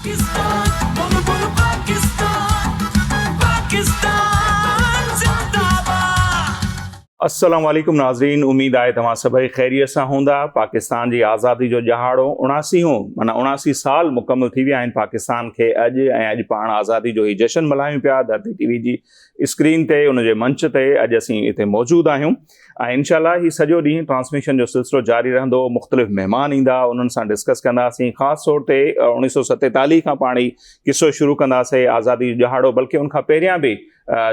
पाकिस्तान बोलो बोलो पाकिस्तान पाकिस्तान जिंदाबाद। अस्सलाम वालेकुम नाज़रीन, उम्मीद आहे तव्हां सभई ख़ैरियत सां हूंदा। पाकिस्तान जी आज़ादी जो ॾहाड़ो 79 साल मुकमल थी विया आहिनि पाकिस्तान खे अॼु, ऐं अॼु पाण आज़ादी जो ही जश्न मल्हायूं पिया धरती टीवी जी स्क्रीन ते, उनजे मंच ते अॼु असीं हिते मौजूदु आहियूं। ऐं इंशाअल्लाह ही सॼो ॾींहुं ट्रांसमिशन जो सिलसिलो जारी रहंदो। मुख़्तलिफ़ महिमान ईंदा, उन्हनि सां डिस्कस कंदासीं। ख़ासि तौर ते 1947 खां पाण ई किसो शुरू कंदासीं आज़ादी जो ॾहाड़ो, बल्कि उनखां पहिरियां बि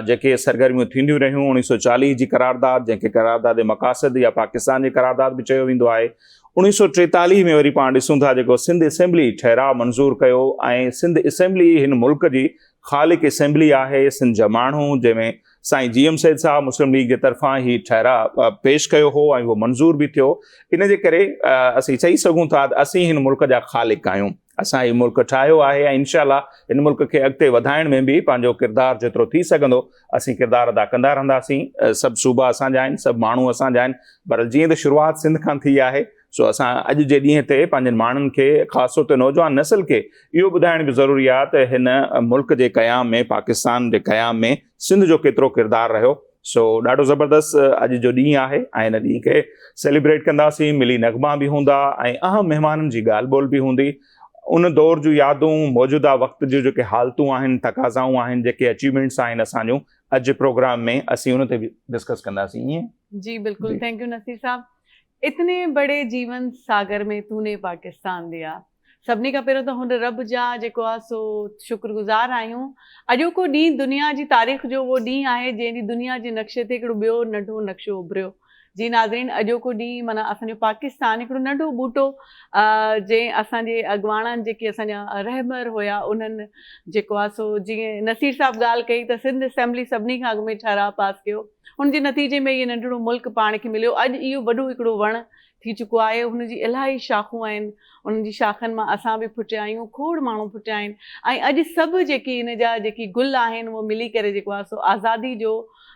जेके सरगर्मियूं थींदियूं रहियूं। 1940 जी करारदाद, जंहिंखे करारदाद मक़ासद या पाकिस्तान जी करारदाद बि चयो वेंदो आहे। 1943 में वरी पाण ॾिसूं था जेको सिंध असेंबली ठहराव मंज़ूर कयो, ऐं सिंध असेंबली हिन मुल्क जी ख़ालिक असेंबली आहे। सिंध जा माण्हू, जंहिंमें साईं जी एम सैद साहब मुस्लिम लीग जे तरफ़ां ही ठहराव पेश कयो हो ऐं उहो मंज़ूर बि थियो। इन जे करे असीं चई सघूं था त असीं हिन मुल्क जा ख़ालिक आहियूं। असां ही मुल्क ठाहियो आहे, ऐं इनशाअल्लाह हिन मुल्क खे अॻिते वधाइण में बि पंहिंजो किरदारु जेतिरो थी सघंदो असीं किरदारु अदा कंदा रहंदासीं। सभु सूबा असांजा आहिनि, सभु माण्हू असांजा आहिनि, पर जीअं त शुरूआति सिंध खां थी आहे, सो असां अॼु जे ॾींहं ते पंहिंजनि माण्हुनि खे, ख़ासि तौर ते नौजवान नस्ल खे इहो ॿुधाइण बि ज़रूरी आहे त हिन मुल्क जे क़याम में, पाकिस्तान जे क़याम में सिंध जो केतिरो किरदारु रहियो। सो ॾाढो ज़बरदस्त अॼु जो ॾींहुं आहे, ऐं हिन ॾींहं खे सेलिब्रेट कंदासीं। मिली नगमा बि हूंदा ऐं अहम महिमाननि जी ॻाल्हि ॿोल बि हूंदी। उन दौर जूं यादूं, मौजूदा वक़्त जूं जेके हालतूं आहिनि, तक़ाज़ाऊं आहिनि, जेके अचीवमेंट्स आहिनि असांजूं, अॼु प्रोग्राम में असीं उन ते बि डिस्कस कंदासीं। ईअं जी बिल्कुल, थैंक यू नसीर साहब। इतने बड़े जीवन सागर में तूने पाकिस्तान दिया। सभिनी खां पहिरियों त हुन रब जा जेको आहे सो शुक्रगुज़ार आहियूं। अॼोको ॾींहुं दुनिया जी तारीख़ जो उहो ॾींहुं आहे जंहिं ॾींहुं दुनिया जे नक्शे ते हिकिड़ो ॿियो नंढो नक्शो उभरियो। जी नाज़रीन, अॼोको ॾींहुं माना असांजो पाकिस्तान हिकिड़ो नंढो ॿूटो जंहिं असांजे अॻुवाणनि जेके असांजा रहबर हुया, उन्हनि जेको आहे सो जीअं नसीर साहब ॻाल्हि कई त सिंध असेंबली सभिनी खां अॻु में ठहराव पास कयो। हुनजे नतीजे में इहो नंढिड़ो मुल्क पाण खे मिलियो। अॼु इहो वॾो हिकिड़ो वणु थी चुको आहे। हुनजी इलाही शाख़ूं आहिनि, उन्हनि जी शाख़नि मां असां बि फुटिया आहियूं, खोड़ माण्हू फुटिया आहिनि। ऐं अॼु सभु जेके हिन जा जेकी गुल आहिनि उहो मिली करे जेको आहे सो आज़ादी जो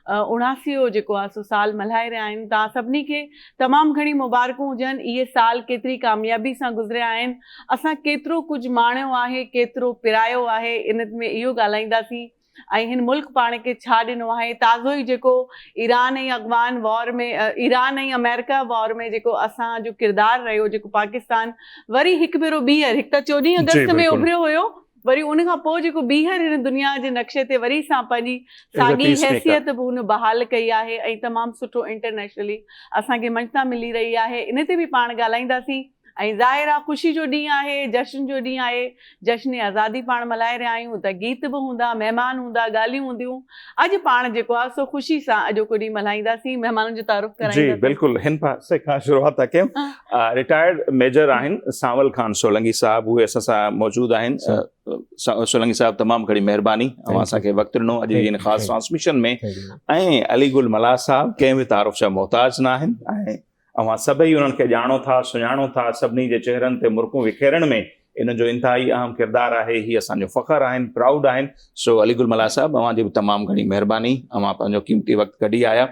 79 जेको आहे सो साल मल्हाए रहिया आहिनि। तव्हां सभिनी खे तमामु घणी मुबारकूं हुजनि। इहे साल केतिरी कामयाबी सां गुज़रिया आहिनि, असां केतिरो कुझु माणियो आहे, केतिरो पिरायो आहे, इन में इहो ॻाल्हाईंदासीं। ऐं हिन मुल्क पाण खे छा ॾिनो आहे। ताज़ो ई जेको ईरान ऐं अफ़गान वॉर में, ईरान ऐं अमेरिका वॉर में जेको असांजो किरदारु रहियो, जेको पाकिस्तान वरी हिकु भेरो ॿीहर, हिकु त 14 अगस्त में उभरियो हुयो, वरी उन खां पोइ जेको ॿीहर हिन दुनिया जे नक्शे ते वरी सां पंहिंजी साॻी हैसियत बि हुन बहाल कई आहे, ऐं तमामु सुठो इंटरनेशनली असांखे मंचता मिली रही आहे। इन ते बि पाण ॻाल्हाईंदासीं। ऐं ज़ाहिर आहे ख़ुशी जो ॾींहुं आहे, जश्न जो ॾींहुं आहे, जश्न आज़ादी पाण मल्हाए रहिया आहियूं। त गीत बि हूंदा, महिमान हूंदा, ॻाल्हियूं हूंदियूं। अॼु पाण जेको आहे सो ख़ुशी सां अॼोको ॾींहुं मल्हाईंदासीं। महिमाननि जो तारुफ़ कराईंदासीं। जी बिल्कुलु, हिन पासे खां शुरूआति था कयूं। रिटायर्ड मेजर आहिनि सावल खान सोलंकी साहब, उहे असां सां मौजूदु आहिनि। सोलंकी साहब, तमामु घणी महिरबानी, तव्हां असांखे वक़्तु ॾिनो अॼु जी हिन ख़ासि ट्रांसमिशन में। ऐं अली गुल मल्हा साहब कंहिं बि तारुफ़ जा मोहताज न आहिनि, ऐं अवां सभई उन्हनि खे ॼाणो था, सुञाणो था। सभिनी जे चेहरनि ते मुर्कूं विखेरण में इन जो इंतिहाई अहम किरदारु आहे। ही असांजो फ़ख़्रु आहिनि, प्राउड आहिनि। सो अली गुल मल्हा साहब, अवांजी बि तमामु घणी महिरबानी, अवां पंहिंजो क़ीमती वक़्तु कढी आया।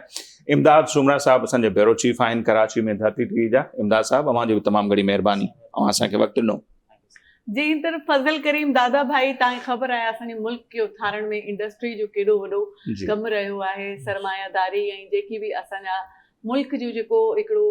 इमदाद सुमरा साहब असांजे ब्यूरो चीफ आहिनि कराची में धरती टीवी जा। इमदाद साहब, अवांजी बि तमामु घणी महिरबानी, अवां असांखे वक़्तु ॾिनो। जी, इन तरफ़ फज़ल करीम दादा भाई, तव्हांखे ख़बर आहे असांजे मुल्क खे उथारण में इंडस्ट्री जो केॾो वॾो कमु रहियो आहे। सरमायादारी ऐं जेकी बि असांजा मुल्क जो जेको हिकिड़ो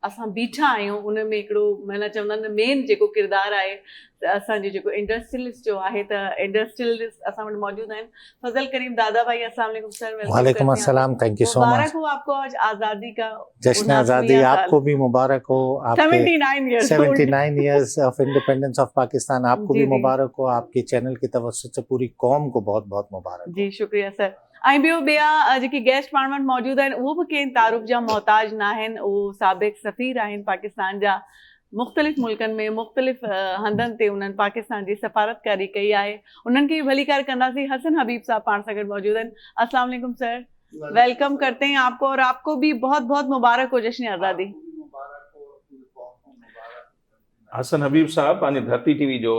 असां बीठा आहियूं, उन में हिकिड़ो माना चवंदा आहिनि मेन जेको किरदारु आहे त असांजो जेको इंडस्ट्रियलिस्ट जो आहे, त इंडस्ट्रियलिस्ट असां वटि मौजूदु आहिनि। फज़ल करीम दादा भाई, अस्सलाम वालेकुम सर। वालेकुम अस्सलाम, थैंक यू सो मच। मुबारक हो आपको आज आज़ादी का जश्न आज़ादी आपको भी मुबारक हो। 79 years of independence of Pakistan आपको भी मुबारक हो। आपके चैनल की तवज्जो से पूरी कौम को बहुत बहुत मुबारक। जी शुक्रिया सर। ऐं ॿिया जेकी गेस्ट पाण वटि मौजूदु आहिनि, उहो बि कंहिं तारुफ़ जा मोहताज न आहिनि। उहो साबिक़ सफ़ीर आहिनि पाकिस्तान जा। मुख़्तलिफ़ मुल्कनि में मुख़्तलिफ़ हंधनि ते उन्हनि पाकिस्तान जी सफ़ारतकारी कई आहे। उन्हनि खे भलीकार कंदासीं। हसन हबीब साहब पाण सां गॾु मौजूदु आहिनि। अस्सलाम वालेकुम सर, वेलकम करते हैं आपको, और आपको भी बहुत बहुत मुबारक हो जश्न आज़ादी। हसन हबीब साहब, पानी धरती टीवी जो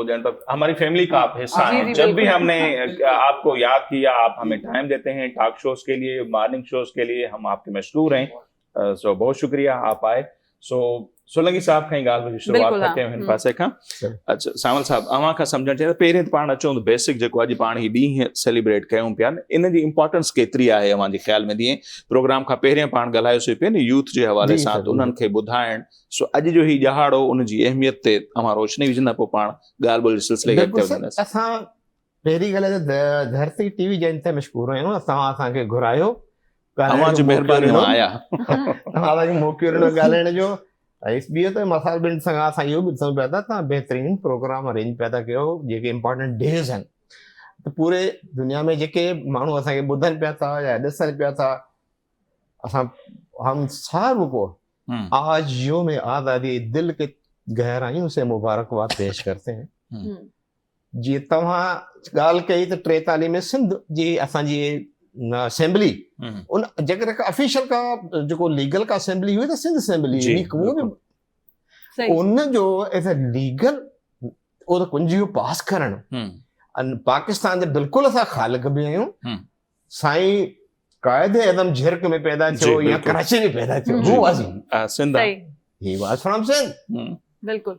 हमारी फैमिली का आप हिस्सा हैं। जब भी हमने आपको याद किया, आप हमें टाइम देते हैं टॉक शोज के लिए, मॉर्निंग शोज के लिए, हम आपके मशहूर हैं। सो बहुत शुक्रिया आप आए। सो सोलंकी साहब खां ई ॻाल्हि जी शुरूआत बिल्कुलु, कयूं हिन पासे खां सही। अच्छा सावल साहब अव्हां खां सम्झणु चाहियां पहिरियों त पाण अचूं त बेसिक जेको अॼु पाण ही ॾींहुं सेलिब्रेट कयूं पिया इन जी इंपॉर्टेंस केतिरी आहे अव्हां जे ख़्याल में जीअं प्रोग्राम खां पहिरियों पाण ॻाल्हायोसीं पिया न यूथ जे हवाले जी सां सर, त उन्हनि खे ॿुधाइण सो अॼु जो ही ॾहाड़ो उन जी अहमियत ते अव्हां रोशनी विझंदा पोइ पाण ॻाल्हि ॿोल्हि जे सिलसिले खे बिल्कुलु अॻिते सर, वधंदासीं असां पहिरीं ॻाल्हि त धरती टीवी जन ते मशहूर आहियूं तव्हां असांखे घुरायो तव्हां जी महिरबानी मां आया तव्हां असांखे मौक़ो ॾिनो ॻाल्हाइण जो ॿियो त मसाल ॿिनि सां असां इहो बि ॾिसूं पिया था तव्हां बहितरीनु प्रोग्राम अरेंज पिया था कयो जेके इम्पोर्टेंट डेज़ आहिनि त पूरे दुनिया में जेके माण्हू असांखे ॿुधनि पिया था या ॾिसनि पिया था असां हम सारों को आज योम आज़ादी दिल के गहराइयों से मुबारकबाद पेश करते हैं जीअं तव्हां ॻाल्हि कई त 43 में सिंध जी असांजी असेंबली उन जेकर ऑफिशियल का जेको लीगल का असेंबली हुई त सिंध असेंबली जी, हुई वो बि सही उन जो एज अ लीगल ਉਹ ਕੁੰਜੀ ਪਾਸ ਕਰਨ पाकिस्तान जे बिल्कुलु असां ख़ालिक बि आहियूं साईं कायदे आज़म झिरक में पैदा थियो या बिल्कुलु। कराची में पैदा थियो जी। हू वाज़ी सिंध सही ही वाज फ्रॉम सिंध बिल्कुलु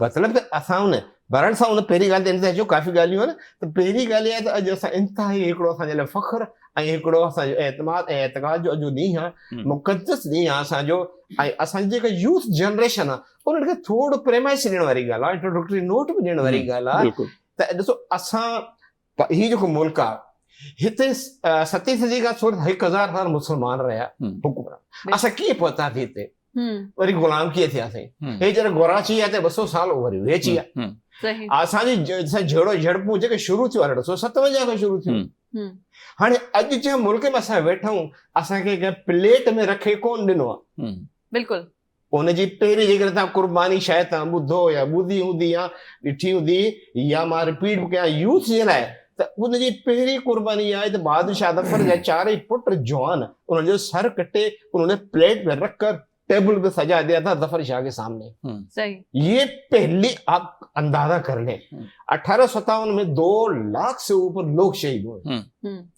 मतिलबु त असां उन भरण सां उन पहिरीं ॻाल्हि ते इन ते अचो काफ़ी ॻाल्हियूं आहिनि त पहिरीं ॻाल्हि इहा आहे त अॼु असां इंतिहाई हिकिड़ो असांजे लाइ फ़ख्रु ऐं हिकिड़ो असांजो एतमाद ऐं एतक़ाद जो अॼु ॾींहुं आहे मुक़दस ॾींहुं आहे असांजो ऐं असांजी जेका यूथ जनरेशन आहे उन्हनि खे थोरो प्रेमाइश ॾियण वारी ॻाल्हि आहे इंट्रोडक्टरी नोट बि ॾियण वारी ॻाल्हि आहे बिल्कुलु त ॾिसो असां हीउ जेको मुल्क आहे हिते 7वीं सदी खां 1000 साल मुस्लमान रहिया हुकुमरान असां कीअं पहुतासीं हिते वरी गुलाम कीअं थियासीं हे जॾहिं गोराची आहे त 200 साल वरी वेची आहे सही असांजी झेड़ो झड़पूं जेके शुरू थियो आहे 1957 खां शुरू थियो हाणे अॼु जे मुल्क में असां वेठा आहियूं असांखे कंहिं प्लेट में रखे कोन ॾिनो आहे बिल्कुलु उनजी पहिरीं जेकर तव्हां कुर्बानी शायदि तव्हां ॿुधो या ॿुधी हूंदी या ॾिठी हूंदी या मां रिपीट कयां यूथ जे लाइ त उनजी पहिरीं कुर्बानी आहे त बहादुर शाह ज़फर जा 4 पुट जवान उन्हनि जो सर कटे उन्होंने प्लेट में रख कर टेबल पे सजा दिया था जफर शाह के सामने सही ये पहली आप अंदाजा कर लें 1857 में 2 लाख से ऊपर लोग शहीद हुए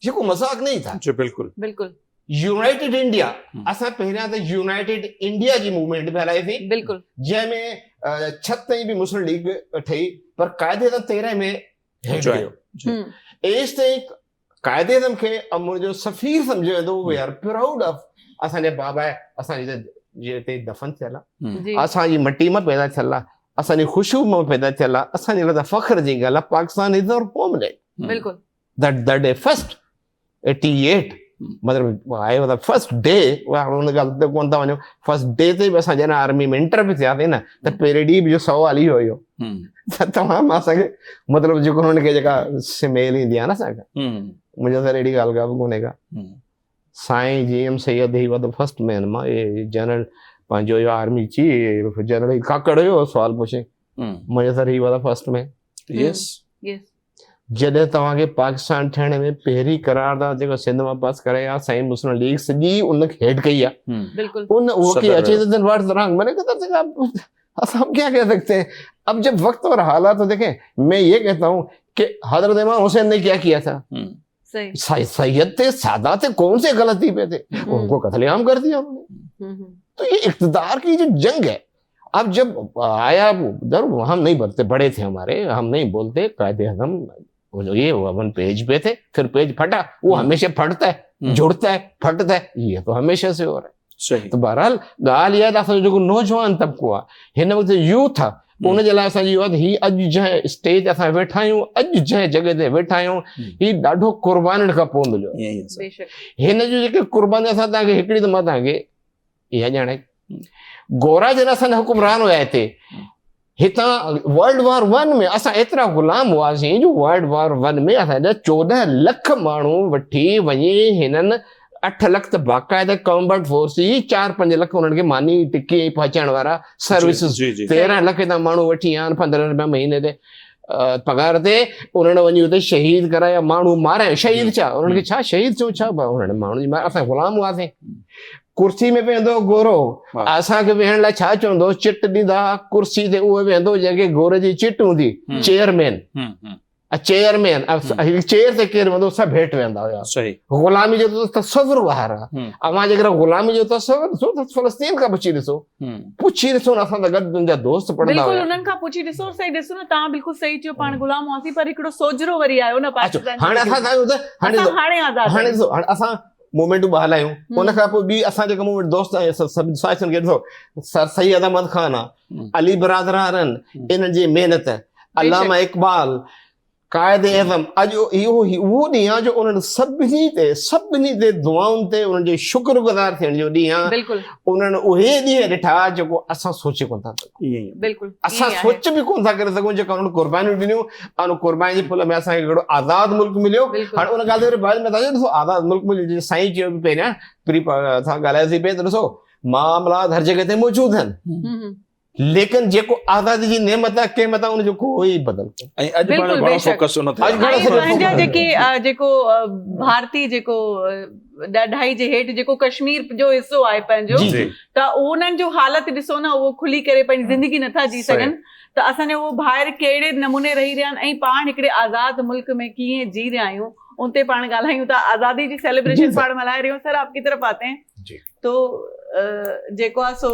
ये कोई मजाक नहीं था जी बिल्कुलु बिल्कुलु यूनाइटेड इंडिया असां पहिरियां त यूनाइटेड इंडिया जी मूवमेंट बि हलाई थी बिल्कुलु जंहिंमें 6 ताईं बि मुस्लिम लीग ठही पर कायदे आज़म 13 में हेठि कयो एस ताईं कायदे आज़म खे अमूर जो सफ़ीर सम्झियो वेंदो वी आर प्राउड ऑफ असांजे बाबा असांजे जिते दफ़न थियल आहे असांजी मटी मां पैदा थियल आहे असांजी ख़ुशबू मां पैदा थियल आहे असांजे लाइ त फ़ख्र जी ॻाल्हि आहे पाकिस्तान इज़ आवर होमलैंड बिल्कुलु दैट डे फर्स्ट 88 मतिलबु आयो त फर्स्ट डे हुन ॻाल्हि ते कोन था वञो फर्स्ट डे ते बि असां जॾहिं आर्मी में एंटर बि थियासीं न त पहिरें ॾींहुं बि जो सवाल इहो हुयो त तव्हां मां असांखे मतिलबु जेको हुननि खे जेका स्मेल ईंदी आहे न असांखे मुंहिंजो त अहिड़ी ॻाल्हि का बि कोन्हे का साईं GM सैयद ही वॉज द फर्स्ट मैन मां जनरल पंहिंजो इहो आर्मी चीफ जनरल काकड़ हुयो सुवाल पुछे मुंहिंजो त he was the first man yes yes जॾहिं तव्हांखे पाकिस्तान ठहिण में पहिरीं करारदाद जेको सिंध मां पास करे आहे साईं मुस्लिम लीग सॼी उनखे हेठि कई आहे बिल्कुल उन वो की अच्छे दिन बार रंग मैंने कहा हम क्या कह सकते हैं अब जब वक्त और हालात तो देखें मैं ये कहता हूँ कि हजरत इमाम हुसैन ने क्या किया था सही सैयद थे सादात थे कौन से गलती पे थे उनको कत्लेआम कर दिया उन्होंने तो ये इख्तिदार की जो जंग है अब जब आया हम नहीं बढ़ते बड़े थे हमारे हम नहीं बोलते कायदे आज़म ये अपन पेज पे थे फिर पेज फटा वो हमेशा फटता है जुड़ता है फटता है ये तो हमेशा से हो रहा है सही तो बहरहाल ॻाल्हि इहा त असांजो जेको नौजवान तबिको आहे हिन वक़्तु यूथ आहे उनजे लाइ असांजी इहो ही अॼु जंहिं स्टेज असां वेठा आहियूं अॼु जंहिं जॻह ते वेठा आहियूं ही ॾाढो कुर्बानियुनि खां पोइ मिलियो बेशक हिन जूं जेके कुर्बानी असां तव्हांखे हिकिड़ी त मां तव्हांखे इहा ॼाणे गोरा जॾहिं असांजा हुकुमरान हुया हिते हितां वर्ल्ड वॉर 1 में असां एतिरा ग़ुलाम हुआसीं जो वर्ल्ड वॉर 1 में असांजा 14 लख माण्हू वठी वञी हिननि 8 लख त बाक़ाइदा कॉम्बैट फोर्स ही 4-5 लख उन्हनि खे मानी टिकी पहुचाइण वारा सर्विसिस 13 लख तां माण्हू वठी आया 15 रुपया महीने ते पगार ते उन्हनि वञी हुते शहीद कराया माण्हू मारिया शहीद छा उन्हनि खे छा शहीद चऊं छा उन्हनि माण्हू जी असां ग़ुलाम हुआसीं कुर्सी में वेहंदो गोरो असांखे वेहण लाइ छा चवंदो चिट ॾींदा कुर्सी ते उहो वेहंदो जंहिंखे गोरे जी चिट हूंदी चेयरमैन चेयरमैन चेयर ते केर वेंदो सभु हेठि वेंदा हुया सही ग़ुलामी जो तस्वुर ॿाहिरि आहे अवां जेकर ग़ुलामी जो तस्वुर ॾिसो त फ़लस्तीन खां पुछी ॾिसो न असां सां गॾु मुंहिंजा दोस्त पढ़ंदा बिल्कुलु हुया उन्हनि खां पुछी ॾिसो सही ॾिसो न तव्हां बिल्कुलु सही चयो पाण गुलाम हुआसीं पर हिकिड़ो सोजरो वरी आयो न पाकिस्तान हाणे असां चाहियूं त हाणे आज़ाद हाणे ॾिसो हाणे असां मूवमेंटूं ॿाहिरि उन खां पोइ ॿी असां जेका मूवमेंट दोस्त सभु साथियुनि खे ॾिसो सर सैयद अहमद खान आहे अली बरादरारनि इन्हनि जी महिनत अलामा इक़बाल कायदे एज़म अॼु इहो उहो ॾींहुं आहे जो उन्हनि सभिनी ते दुआउनि ते उन्हनि जे शुक्रगुज़ार थियण जो ॾींहुं आहे बिल्कुलु उन्हनि उहे ॾींहं ॾिठा जेको असां सोचे कोन था सघूं बिल्कुलु असां सोच बि कोन था करे सघूं जेका उन्हनि क़ुर्बानियूं ॾिनियूं ऐं उन क़ुर्बानी जे फल में असांखे हिकिड़ो आज़ादु मुल्क मिलियो हाणे उन ॻाल्हि ते बाद में तव्हां ॾिसो आज़ादु मुल्क मिलियो जीअं साईं चयो पहिरियां असां ॻाल्हायोसीं पिए त ॾिसो मामलात हर जॻह ते मौजूदु आहिनि लेकिन जेको आज़ादी जी नेमत आहे कंहिं मथां उनजो कोई बदल ऐं अॼु पाण घणो फोकस उन ते पंहिंजा जेको भारतीय जेको ॾाढाई जे हेठि जेको कश्मीर जो हिसो आहे पंहिंजो त उन्हनि जो हालत ॾिसो न उहो खुली करे पंहिंजी ज़िंदगी नथा जी सघनि त असांजो उहो ॿाहिरि कहिड़े नमूने रही रहिया आहिनि ऐं पाण हिकिड़े आज़ाद मुल्क में कीअं जी रहिया आहियूं उन ते पाण ॻाल्हायूं था आज़ादी जी सेलिब्रेशन पाण मल्हाए रहियूं सर आपकी तरफ आते हैं तो जेको आहे सो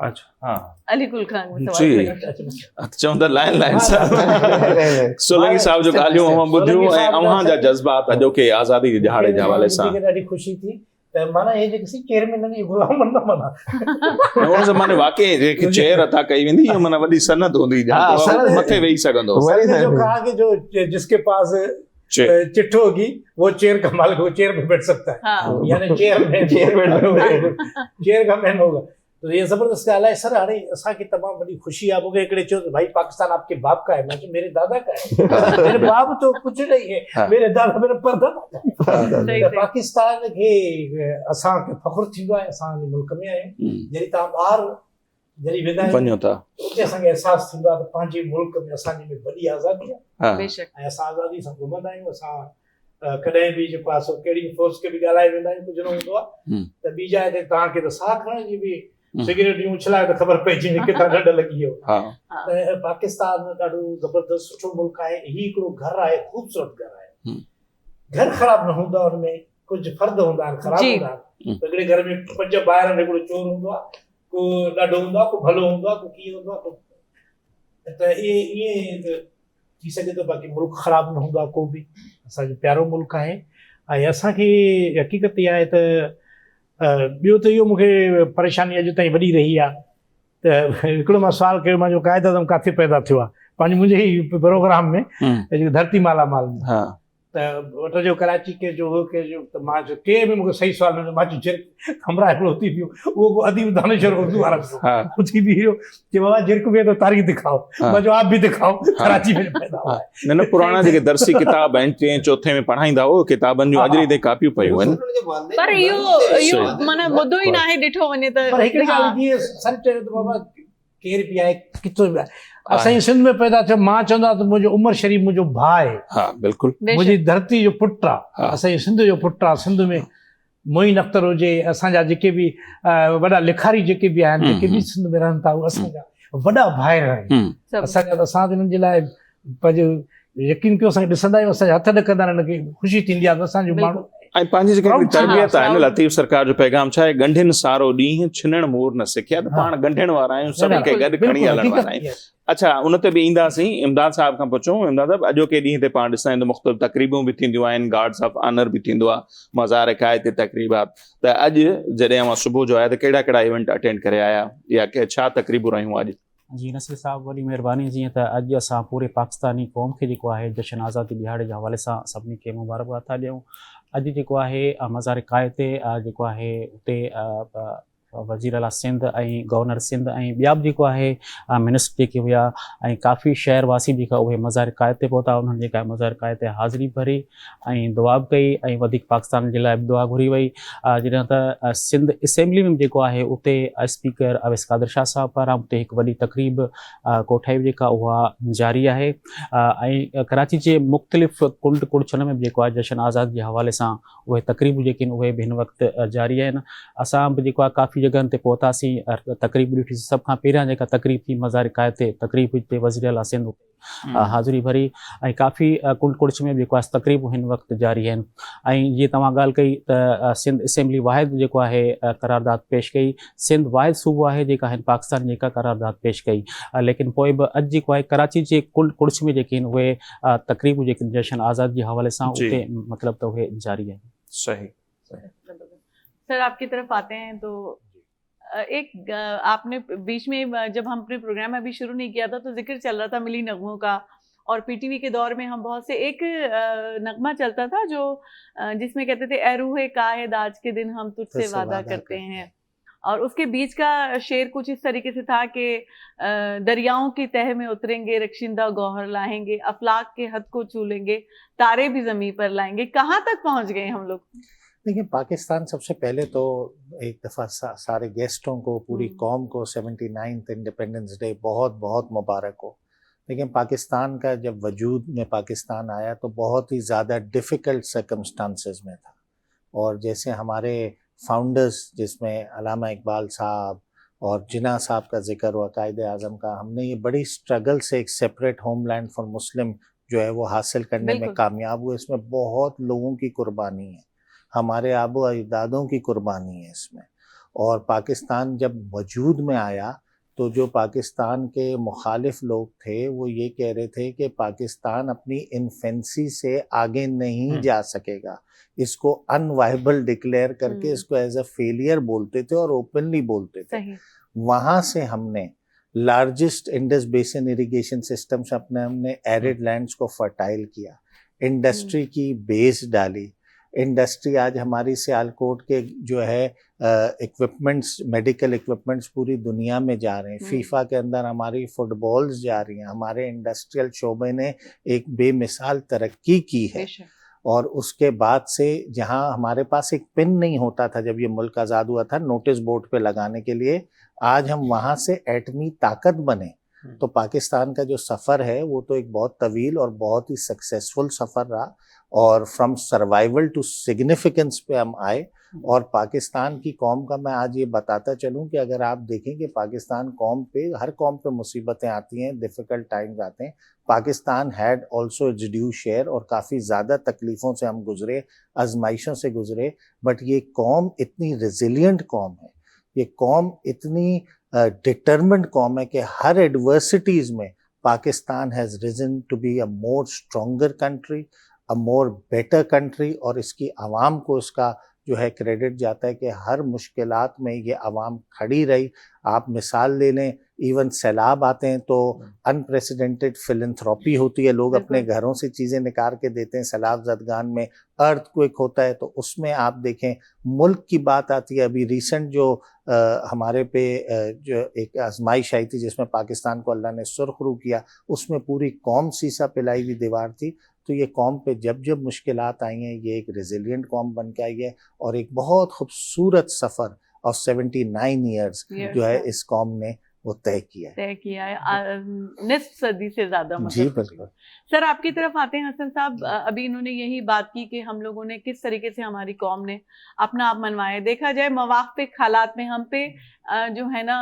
अच्छा हाँ अली कुल खान जी चवंदा लाइन साहब सोलंकी साहब जो ॻाल्हियूं अवां ॿुधियूं ऐं अवां जा जज़्बात अॼोके आज़ादी जे दिहाड़े जे हवाले सां ॾाढी ख़ुशी थी त माना हे जेके सी चेयरमैन जी गुलाम न माना उन ज़माने वाकई जेकी चेयर अता कई वेंदी इहा माना वॾी सनद हूंदी जंहिं मथे वेही सघंदो जो कहा कि जो जिसके पास चिट्ठ होगी वो चेयर का मालिक वो चेयर पे बैठ सकता है यानी चेयर का मैन होगा तो ये जबरदस्त ॻाल्हि आहे सर हाणे असांखे तमामु वॾी ख़ुशी आहे मूंखे हिकिड़े चयो भाई पाकिस्तान आपके बाप का है मैं मेरे दादा का है मेरे बाप तो कुछ नहीं है मेरे दादा मेरा परदादा पाकिस्तान खे असांखे फ़ख्रु थींदो आहे असां मुल्क में आहियूं जॾहिं तव्हां ॿाहिरि जॾहिं वेंदा वञो था उते असांखे अहसासु थींदो आहे त पंहिंजे मुल्क में असांजे में वॾी आज़ादी आहे ऐं असां आज़ादी सां घुमंदा आहियूं असां कॾहिं बि जेको आहे सो कहिड़ी फोर्स खे बि ॻाल्हाए वेंदा आहियूं कुझु न हूंदो आहे त ॿी जाइ ते तव्हांखे त साह खणण जी बि सिगरेट यूं उछलाए त ख़बर पइजी वञे किथां ॾंड लॻी वियो त पाकिस्तान ॾाढो ज़बरदस्त सुठो मुल्क आहे हीउ हिकिड़ो घर आहे ख़ूबसूरत घर आहे घर ख़राब न हूंदो आहे हुनमें कुझु फर्द हूंदा आहिनि ख़राब हूंदा आहिनि हिकिड़े घर में 5 ॿाहिरि आहिनि हिकिड़ो चोर हूंदो आहे को ॾाढो हूंदो आहे को भलो हूंदो आहे को कीअं हूंदो आहे त ईअं थी सघे थो बाक़ी मुल्क ख़राब न हूंदो आहे को बि असांजो प्यारो मुल्क आहे ऐं असांखे हक़ीक़त इहा आहे त ॿियो त इहो मूंखे परेशानी अॼु ताईं वॾी रही आहे त हिकिड़ो मां सुवालु कयो मुंहिंजो क़ाइद आज़म किथे पैदा थियो आहे पंहिंजे मुंहिंजे ई प्रोग्राम में जेको धरती माला माल में त वट जो कराची के जो हो के जो त मां चयो कंहिं बि मूंखे सही सुवालु मिलियो मां चयो जिर्क हमरा हिकिड़ो उथी पियो उहो अदीब दानिशवर उर्दू वारा उथी बीहो चयो बाबा जिर्क में तो तारीख़ दिखाओ मां चयो आप भी दिखाओ कराची में पैदा हुआ है न पुराणा जेके दर्सी किताब आहिनि 3 चौथे में पढ़ाईंदा हो किताबनि जूं अॼु ते कापियूं पयूं आहिनि पर इहो माना ॿुधो ई नाहे ॾिठो वञे त पर हिकिड़ी ॻाल्हि जीअं सर चयो त बाबा केरु बि आहे किथां बि आहे असांजी सिंध में पैदा थियो मां चवंदो आहियां त मुंहिंजो उमर शरीफ़ मुंहिंजो भाउ आहे हा बिल्कुलु मुंहिंजी धरती जो पुटु आहे असांजी सिंध जो पुटु आहे सिंध में मोइन अख्तर हुजे असांजा जेके बि वॾा लिखारी जेके बि आहिनि जेके बि सिंध में रहनि था उहे असांजा वॾा भाइर आहिनि असांजा असां हिननि जे लाइ पंहिंजो यकीन कयो असांखे ॾिसंदा आहियूं असांजा हथ ॾकंदा आहिनि हिनखे ख़ुशी थींदी आहे त असांजो माण्हू ऐं पंहिंजी जेकी तरबियत आहे न लतीफ़ सरकार जो पैगाम छा आहे गंढिन सारो ॾींहुं छिनण मोर न सिखिया त पाण गंढिण वारा आहियूं सभिनि खे गॾु खणी हलण वारा आहियूं अच्छा उन ते बि ईंदासीं इमदाद साहिब खां पुछूं इमदाद साहिब अॼोके ॾींहं ते पाण ॾिसंदा आहियूं त मुख़्तलिफ़ तक़रीबूं बि थींदियूं आहिनि गार्ड्स ऑफ ऑनर बि थींदो आहे मज़ार क़ाइद ते तक़रीबात त अॼु जॾहिं अवां सुबुह जो आया त कहिड़ा कहिड़ा इवेंट अटेंड करे आया या छा तक़रीबूं रहियूं अॼु जी नसीर साहब वॾी महिरबानी जीअं त अॼु असां पूरे पाकिस्तानी क़ौम खे जेको आहे जशन आज़ादी दिहाड़े जे हवाले सां सभिनी खे मुबारकबाद था ॾियूं अॼु जेको आहे मज़ार क़ाइद ते जेको आहे उते वज़ीर आला सिंध ऐं गवर्नर सिंध ऐं ॿिया बि जेको आहे मिनिस्टर जेके हुआ ऐं काफ़ी शहरवासी जेका उहे मज़ार क़ाइद ते पहुता उन्हनि जेका मज़ार क़ाइद ते हाज़िरी भरी ऐं दुआ बि कई ऐं वधीक पाकिस्तान जे लाइ बि दुआ घुरी वई जॾहिं त सिंध असेंबली में जेको आहे उते स्पीकर अवैस कादर शाह साहब पारां उते हिकु वॾी तक़रीब कोठाई जेका उहा जारी आहे ऐं कराची जे मुख़्तलिफ़ कुंड कुड़छन में बि जेको आहे जशन आज़ादी जे हवाले सां उहे तक़रीबूं जेके आहिनि उहे बि हिन वक़्तु जारी आहिनि असां बि जेको आहे काफ़ी मुख़्तलिफ़ जॻहनि ते पहुतासीं। तक़रीब ॾिठी, सभ खां पहिरियां जेका तक़रीब थी मज़ार क़ाइद ते तक़रीब ते वज़ीर आला सिंध हाज़िरी भरी ऐं काफ़ी कुंड कुड़च में जेको आहे तक़रीबूं हिन वक़्तु जारी आहिनि। ऐं जीअं तव्हां ॻाल्हि कई त सिंध असेंबली वाहिद जेको आहे करारदाद पेश कई, सिंध वाहिद सूबो आहे जेका हिन पाकिस्तान जेका करारदाद पेश कई, लेकिन पोइ बि अॼु जेको आहे कराची जे कुंड कुड़च में जेके आहिनि उहे तक़रीबूं जेके जशन आज़ादी जे हवाले सां उते मतिलबु त उहे जारी आहिनि। सही। सर आपकी तरफ आते हैं तो एक आपने बीच में जब हम अपने प्रोग्राम अभी शुरू नहीं किया था तो जिक्र चल रहा था मिली नगमों का, और पीटीवी के दौर में हम बहुत से एक नगमा चलता था जो जिसमें कहते थे ए रूहे काहिद आज के दिन हम तुझसे वादा करते हैं, और उसके बीच का शेर कुछ इस तरीके से था कि दरियाओं की तह में उतरेंगे, रक्षिंदा गौहर लाएंगे, अफलाक के हद को छू लेंगे, तारे भी ज़मीन पर लाएंगे। कहाँ तक पहुँच गए हम लोग? देखिए, पाकिस्तान सबसे पहले तो एक दफ़ा सारे गेस्टों को, पूरी कौम को 79th इंडिपेंडेंस डे बहुत बहुत मुबारक हो। लेकिन पाकिस्तान का जब वजूद में पाकिस्तान आया तो बहुत ही ज़्यादा डिफ़िकल्ट सर्कमस्टांसेस में था, और जैसे हमारे फाउंडर्स जिसमें अल्लामा इकबाल साहब और जिन्ना साहब का जिक्र हुआ, कायद आज़म का, हमने ये बड़ी स्ट्रगल से एक सेपरेट होमलैंड फॉर मुस्लिम जो है वो हासिल करने में कामयाब हुए। इसमें बहुत लोगों की कुर्बानी है, हमारे आबो अजदादों की कुर्बानी है इसमें। और पाकिस्तान जब वजूद में आया तो जो पाकिस्तान के मुखालिफ लोग थे वो ये कह रहे थे कि पाकिस्तान अपनी इन्फेंसी से आगे नहीं जा सकेगा, इसको अनवाइबल डिक्लेयर करके इसको एज अ फेलियर बोलते थे और ओपनली बोलते थे। वहाँ से हमने largest Indus basin irrigation system से हमने एरिड लैंड्स को फर्टाइल किया, इंडस्ट्री की बेस डाली। इंडस्ट्री आज हमारी सियालकोट के जो है इक्विपमेंट्स, मेडिकल इक्विपमेंट्स पूरी दुनिया में जा रहे हैं। फीफा के अंदर हमारी फुटबॉल्स जा रही हैं। हमारे इंडस्ट्रियल शोबे ने एक बेमिसाल तरक्की की है। और उसके बाद से जहां हमारे पास एक पिन नहीं होता था जब ये मुल्क आज़ाद हुआ था नोटिस बोर्ड पे लगाने के लिए, आज हम वहां से एटमी ताकत बने। तो पाकिस्तान का जो सफ़र है वो तो एक बहुत तवील और बहुत ही सक्सेसफुल सफ़र रहा, और फ्रॉम सर्वाइवल टू सिग्निफिकेंस पे हम आए। और पाकिस्तान की कौम का मैं आज ये बताता चलूं कि अगर आप देखें कि पाकिस्तान कौम पे, हर कौम पे मुसीबतें आती हैं, डिफ़िकल्ट टाइम्स आते हैं, पाकिस्तान हैड ऑल्सो इट्स ड्यू शेयर, और काफ़ी ज़्यादा तकलीफ़ों से हम गुज़रे, आजमाइशों से गुज़रे। बट ये कौम इतनी रेजिलियंट कौम है, ये कौम इतनी डिटर्मिन्ड कौम है कि हर एडवर्सिटीज़ में Pakistan has reason to be a more stronger country, a more better country. और इसकी आवाम को इसका जो है क्रेडिट जाता है कि हर मुश्किलात में ये आवाम खड़ी रही। आप मिसाल ले लें, इवन सैलाब आते हैं तो अनप्रेसिडेंटेड फिलंथ्रॉपी होती है, लोग अपने घरों से चीज़ें निकाल के देते हैं। सैलाब ज़दगान में अर्थक्वेक होता है तो उसमें आप देखें, मुल्क की बात आती है। अभी रिसेंट जो हमारे पे जो एक आजमाइश आई थी जिसमें पाकिस्तान को अल्लाह ने सुरखरू किया, उसमें पूरी कौम सीसा पिलाई हुई दीवार थी। तो ये कौम पे जब जब मुश्किलात आई हैं, ये एक रेजिलियंट कौम बन के आई है, और एक बहुत खूबसूरत सफ़र ऑफ 79 ईयर्स जो है इस कौम ने वो तय किया है, निस्फ सदी से ज़्यादा। जी बिल्कुल। सर आपकी तरफ आते हैं हसन साहब, अभी इन्होंने यही बात की कि हम लोगों ने किस तरीके से, हमारी कौम ने अपना आप मनवाया। देखा जाए मवाक़िफ़ हालात में हम पे जो है ना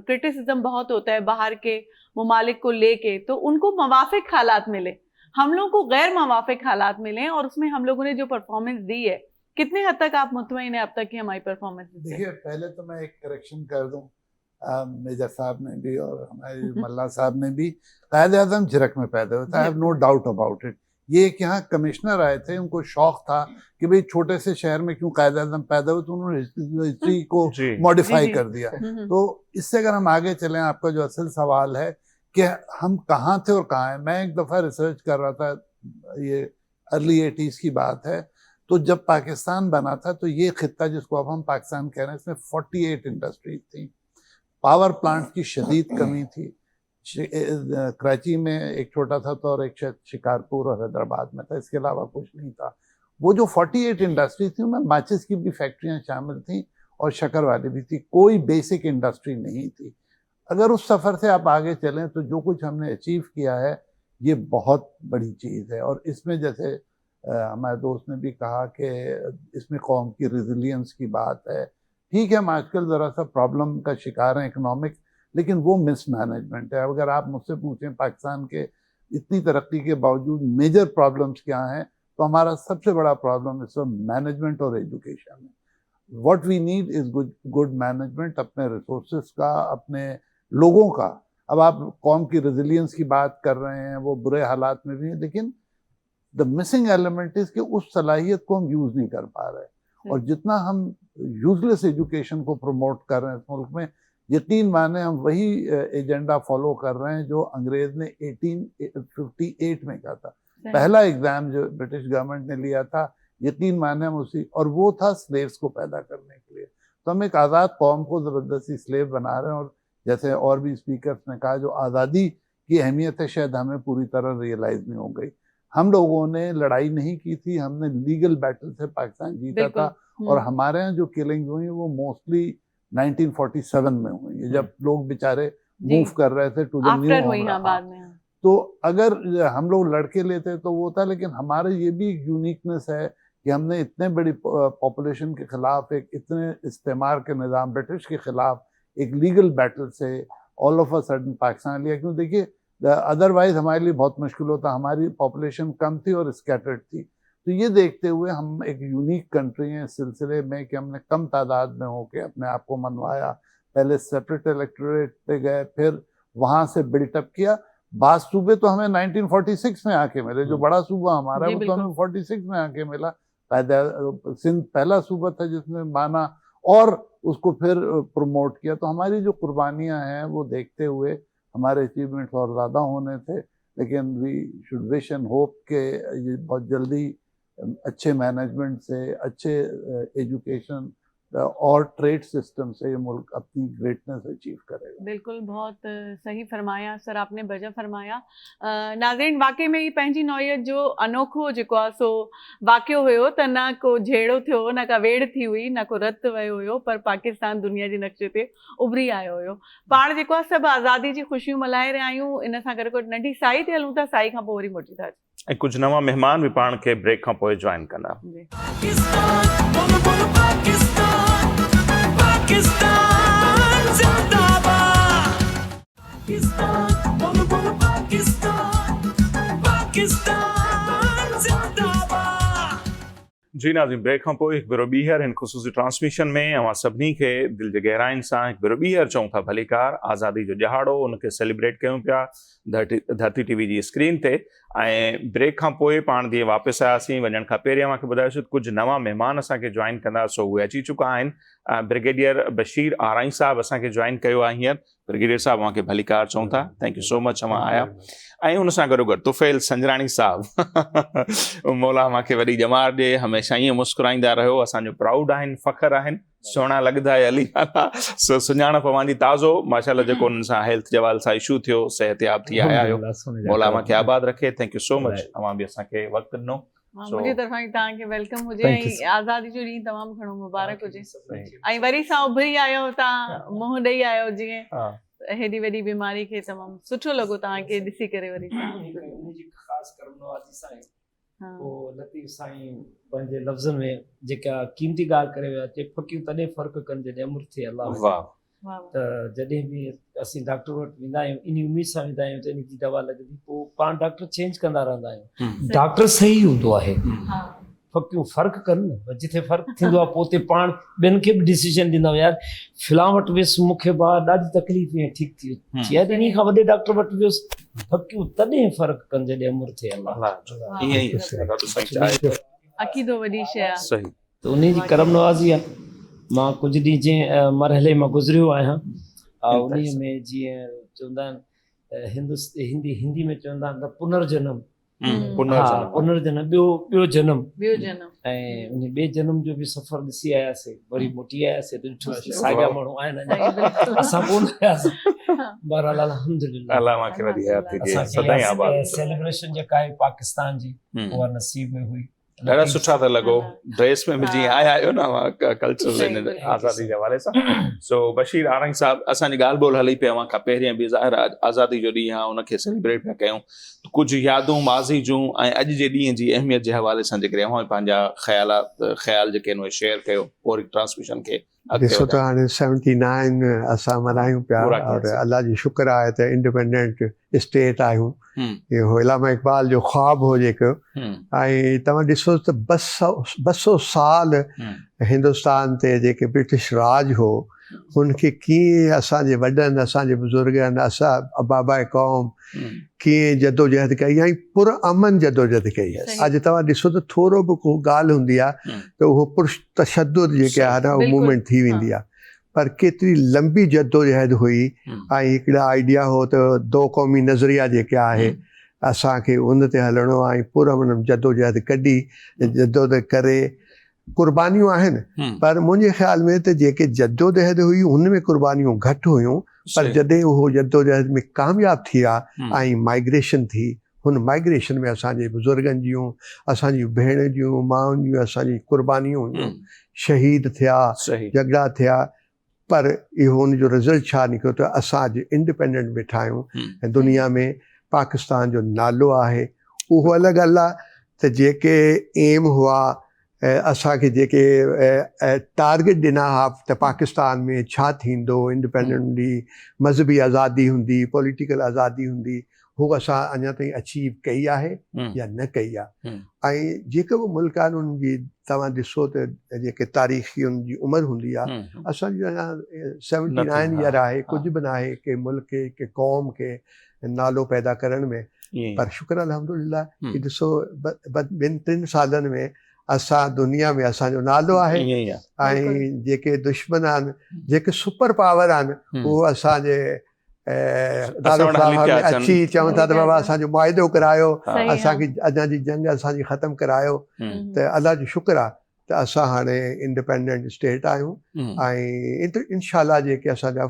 क्रिटिसिज्म बहुत होता है बाहर के ममालिक को लेके, तो उनको मवाक़िफ़ हालात मिले, हम लोगों को गैर मवाक़िफ़ हालात मिले, और उसमें हम लोगों ने जो परफॉर्मेंस दी है, कितने हद तक आप मुतमईन हैं अब तक की हमारी परफॉर्मेंस? देखिए, पहले तो मैं एक करेक्शन कर दूं, मेजर साहब ने भी और हमारे मल्ला साहब ने भी, कायद आज़म झिरक में पैदा हुए थे, I have no doubt about it. ये एक यहाँ कमिश्नर आए थे, उनको शौक था कि भाई छोटे से शहर में क्यों कायद आज़म पैदा हुए, तो उन्होंने हिस्ट्री को मॉडिफाई कर दिया। तो इससे अगर हम आगे चलें, आपका जो असल सवाल है कि हम कहाँ थे और कहाँ हैं, मैं एक दफ़ा रिसर्च कर रहा था, ये अर्ली 80s की बात है, तो जब पाकिस्तान बना था तो ये खित्ता जिसको अब हम पाकिस्तान कह रहे हैं, इसमें 48 इंडस्ट्रीज थी, पावर प्लांट की शदीद कमी थी। कराची में एक छोटा था तो, और एक शिकारपुर और हैदराबाद में था, इसके अलावा कुछ नहीं था। वो जो 48 इंडस्ट्री थी उनमें माचिस की भी फैक्ट्रियाँ शामिल थी और शक्कर वाली भी थी, कोई बेसिक इंडस्ट्री नहीं थी। अगर उस सफ़र से आप आगे चलें तो जो कुछ हमने अचीव किया है ये बहुत बड़ी चीज़ है। और इसमें जैसे हमारे दोस्त ने भी कहा कि इसमें कौम की रेजिलियंस की बात है, ठीक है, हम आजकल ज़रा सा प्रॉब्लम का शिकार हैं इकोनॉमिक, लेकिन वो मिसमैनेजमेंट है। अगर आप मुझसे पूछें पाकिस्तान के इतनी तरक्की के बावजूद मेजर प्रॉब्लम्स क्या हैं, तो हमारा सबसे बड़ा प्रॉब्लम इस वक्त मैनेजमेंट और एजुकेशन है। What we need is good management, अपने रिसोर्सेज का, अपने लोगों का। अब आप कौम की रेजिलियंस की बात कर रहे हैं, वो बुरे हालात में भी है, लेकिन द मिसिंग एलिमेंट इज कि उस सलाहियत को हम यूज नहीं कर पा रहे। और जितना हम यूजलेस एजुकेशन को प्रमोट कर रहे हैं इस मुल्क में, यकीन माने हम वही एजेंडा फॉलो कर रहे हैं जो अंग्रेज ने 1858 में कहा था। पहला एग्जाम जो ब्रिटिश गवर्नमेंट ने लिया था, यकीन माने हम उसी, और वो था स्लेव्स को पैदा करने के लिए। तो हम एक आज़ाद कौम को ज़बरदस्ती स्लेव बना रहे हैं। और जैसे और भी स्पीकर्स ने कहा, जो आज़ादी की अहमियत है शायद हमें पूरी तरह रियलाइज नहीं हो गई। हम लोगों ने लड़ाई नहीं की थी, हमने लीगल बैटल से पाकिस्तान जीता था। और हमारे यहाँ जो किलिंग हुई वो मोस्टली 1947 में हुई है, जब लोग बेचारे मूव कर रहे थे टू द न्यू। तो अगर हम लोग लड़के लेते तो वो था, लेकिन हमारे ये भी एक यूनिकनेस है कि हमने इतने बड़ी पॉपुलेशन के खिलाफ, एक इतने इस्तेमार के निज़ाम ब्रिटिश के खिलाफ एक लीगल बैटल से all of a sudden Pakistan लिया। क्यों, देखिए अदरवाइज हमारे लिए बहुत मुश्किल होता, हमारी पॉपुलेशन कम थी और स्कैटर्ड थी। तो ये देखते हुए हम एक यूनिक कंट्री हैं इस सिलसिले में कि हमने कम तादाद में होकर अपने आप को मनवाया। पहले सेपरेट इलेक्टोरेट पे गए, फिर वहाँ से बिल्टअप किया। बास सूबे तो हमें 1946 में आके मिले, जो बड़ा सूबा हमारा वो तो हमें 46 में आके मिला। सिंध पहला सूबा था जिसने माना और उसको फिर प्रमोट किया। तो हमारी जो कुर्बानियाँ हैं वो देखते हुए हमारे अचीवमेंट्स और ज़्यादा होने थे, लेकिन we should wish and hope के ये बहुत जल्दी अच्छे मैनेजमेंट से, अच्छे एजुकेशन और ट्रेड सिस्टम से ये मुल्क अपनी ग्रेटनेस अचीव करेगा। बिल्कुल, बहुत सही फरमाया सर, आपने बजा फरमाया। नाज़रीन, वाकई में ही पंहिंजी नौइयत जो अनोखो जेको आहे सो वाक़ियो हुयो, त न को झेड़ो थियो, न का वेड़ थी हुई, न को रत वियो हुयो, पर पाकिस्तान दुनिया जे नक्शे ते उभरी आयो हुयो। पाण जेको आहे सभु आज़ादी जी ख़ुशियूं मल्हाए रहिया आहियूं। इन सां गॾु कोई नंढी साई ते हलूं था, साई खां पोइ वरी मोटी था अचूं। ऐं कुझु नवां महिमान बि पाण खे ब्रेक खां पोइ जॉइन कंदा। पाकिस्तान बोलो बोलो पाकिस्तान, पाकिस्तान जिंदाबाद। पाकिस्तान बोलो बोलो पाकिस्तान, पाकिस्तान जिंदाबाद। जी नाज़रीन, ब्रेक खां पोइ हिकु भेरो ॿीहर हिन ख़ुसूसी ट्रांसमिशन में अवां सभिनी खे दिलि जे गहराइनि सां हिकु भेरो ॿीहर चऊं था भलीकार। आज़ादी जो ॾहाड़ो उनखे सेलिब्रेट कयूं पिया धरती टीवी जी स्क्रीन ते। ऐं ब्रेक खां पोइ पाण जीअं वापसि आयासीं, वञण खां पहिरियों मूंखे ॿुधायोसीं कुझु नवां महिमान असांखे जॉइन कंदा, सो उहे अची चुका आहिनि। ब्रिगेडियर बशीर आराई साहब असांखे जॉइन कयो आहे हींअर। ब्रिगेडियर साहब अव्हांखे भलीकार चऊं था, थैंक यू सो मच अव्हां आया। ऐं हुन सां गॾोगॾु तुफ़ैल संजराणी साहब, मौला मूंखे वॾी ॼमार ॾे, हमेशह ईअं मुस्कुराईंदा रहियो, असांजो प्राउड आहिनि, फ़ख़्रु आहिनि, सुहिणा लॻंदा आहे अली सो सुञाणप अव्हांजी ताज़ो माशाल्लाह। जेको उन्हनि सां हेल्थ जे हवाले सां इशू थियो, सिहतयाब थी आया आहियो, मौला मूंखे आबाद रखे। थैंक यू सो मच, अव्हां बि असांखे वक़्तु ॾिनो। मुंहिंजी तरफ़ां ई तव्हांखे वेलकम हुजे ऐं आज़ादी जो ॾींहुं तमामु घणो मुबारक हुजे। ऐं वरी सां उभरी आयो, तव्हां मुंहुं ॾेई आयो, जीअं हेॾी वॾी बीमारी खे तमामु सुठो लॻो तव्हांखे ॾिसी करे। वरी ख़ासि करम नवाज़ी साईं पोइ लतीफ़ साईं पंहिंजे लफ़्ज़नि में जेका क़ीमती ॻाल्हि करे विया, चए फ़क़ीर तॾहिं फ़र्क़ु कनि जॾहिं अमृत थिए अलाह। त जॾहिं बि असीं डॉक्टर वटि वेंदा आहियूं, इन उमेद सां वेंदा आहियूं त इन जी दवा लॻंदी, पोइ पाण डॉक्टर चेंज कंदा रहंदा आहियूं। डॉक्टर सही हूंदो आहे, फ़क़ियूं फ़र्क़ु कनि न, जिथे फ़र्क़ु थींदो आहे पोइ उते पाण ॿियनि खे बि डिसीजन ॾींदा आहियूं, यार फिलां वटि वियुसि, मूंखे ॾाढी तकलीफ़ ईअं ठीकु थी वई, यार इन खां वॾे डॉक्टर वटि वियुसि, फ़क़ियूं तॾहिं फ़र्क़ु कनि जॾहिं उमिरि थिए अक़ीदो वॾी शइ आहे। सही, त उन जी करम नवाज़ी आहे। मां कुझु ॾींहं जंहिं मरहले मां गुज़रियो आहियां, उन में जीअं चवंदा आहिनि हिंदी में चवंदा आहिनि त पुनर्जन्म, पुनर्जन्म ॿियो जन्म, ऐं उन ॿिए जन्म जो बि सफ़र ॾिसी आयासीं। वरी मोटी आयासीं त ॾिठोसीं साॻिया माण्हू आहिनि, असां कोन आयासीं। बहरहाल अल्हम्दुलिल्लाह, अल्लाह मूंखे वॾी हयात ॾिए, सदाईं आबाद। सेलिब्रेशन जेका आहे पाकिस्तान जी, उहा नसीब में हुई। ॾाढा सुठा था लॻो ड्रेस में बि जीअं हा। आया आहियो न कल्चर सही हिन बिल्कुलु। आज़ादी जे हवाले सां सो बशीर आरंग साहब असांजी ॻाल्हि ॿोल हली पई खां पहिरियों बि ज़ाहिर आहे आज़ादी जो ॾींहुं आहे उनखे सेलिब्रेट पिया कयूं कुझु यादूं माज़ी जूं ऐं अॼु जे ॾींहं जी अहमियत जे हवाले सां जेकॾहिं हूअं पंहिंजा ख़्याल जेके आहिनि उहे शेयर कयो पोइ ट्रांसमिशन खे ॾिसो त हाणे 79 असां मल्हायूं पिया पूरा और कयासीं। अल्लाह जी शुक्र आहे त इंडिपेंडेंट स्टेट आहियूं इहो इलामा इक़बाल जो ख्वाबु हो जेको ऐं तव्हां ॾिसो त 200 साल हिंदुस्तान ते जेके ब्रिटिश राज हो हुनखे कीअं असांजे वॾनि असांजे बुज़ुर्गनि असां अबाबाए क़ौम कीअं जदोजहद कई ऐं पुरअमन जदोजहद कई सही। अॼु तव्हां ॾिसो त थोरो बि को ॻाल्हि हूंदी आहे त उहो पुरुष तशद्दुद जेके आहे न उहो बिल्कुलु। मूवमेंट थी वेंदी आहे पर केतिरी लंबी जदोजहद हुई ऐं हिकिड़ा आइडिया हो त दो क़ौमी नज़रिया जेके आहे असांखे उन ते हलणो आहे ऐं पुरअमन जदोजहद कढी जदोजहद करे कुर्बानियूं आहिनि पर मुंहिंजे ख़्याल में त जेके जदोजहद हुई हुन में कुर्बानियूं घटि हुयूं पर जॾहिं उहो जदोजहद में कामयाबु थी आहे ऐं माइग्रेशन थी हुन माइग्रेशन में असांजे बुज़ुर्गनि जूं असांजी भेण जूं माउनि जूं असांजी कुर्बानियूं हुयूं शहीद थिया झगड़ा थिया पर इहो हुनजो रिज़ल्ट छा निकितो त असां अॼु इंडिपेंडेंट वेठा आहियूं ऐं दुनिया में पाकिस्तान जो नालो आहे उहो अलॻि ॻाल्हि आहे त जेके एम हुआ असांखे जेके टारगेट ॾिना हुआ त पाकिस्तान में छा थींदो इंडिपेंडेंट हूंदी मज़हबी आज़ादी हूंदी पॉलिटिकल आज़ादी हूंदी हू असां अञा ताईं अचीव कई आहे या न कई आहे ऐं जेके बि मुल्क आहिनि उन्हनि जी तव्हां ॾिसो त जेके तारीख़ी उन जी उमिरि हूंदी आहे असांजी अञा 79 ईयर आहे कुझु बि न आहे के मुल्क खे के क़ौम खे नालो पैदा करण में पर शुक्र अल्हम्दुलिल्लाह कि ॾिसो 2-3 सालनि में असां दुनिया में असांजो नालो आहे ऐं जेके दुश्मन आहिनि जेके सुपर पावर आहिनि उहो असांजे अची चवनि था त बाबा असांजो मुआइदो करायो असांखे अञा जी जंग असांजी ख़तमु करायो त अल्लाह जो शुक्र आहे त असां हाणे इंडिपेंडेंट स्टेट आहियूं ऐं इंशाल्लाह जेके असांजा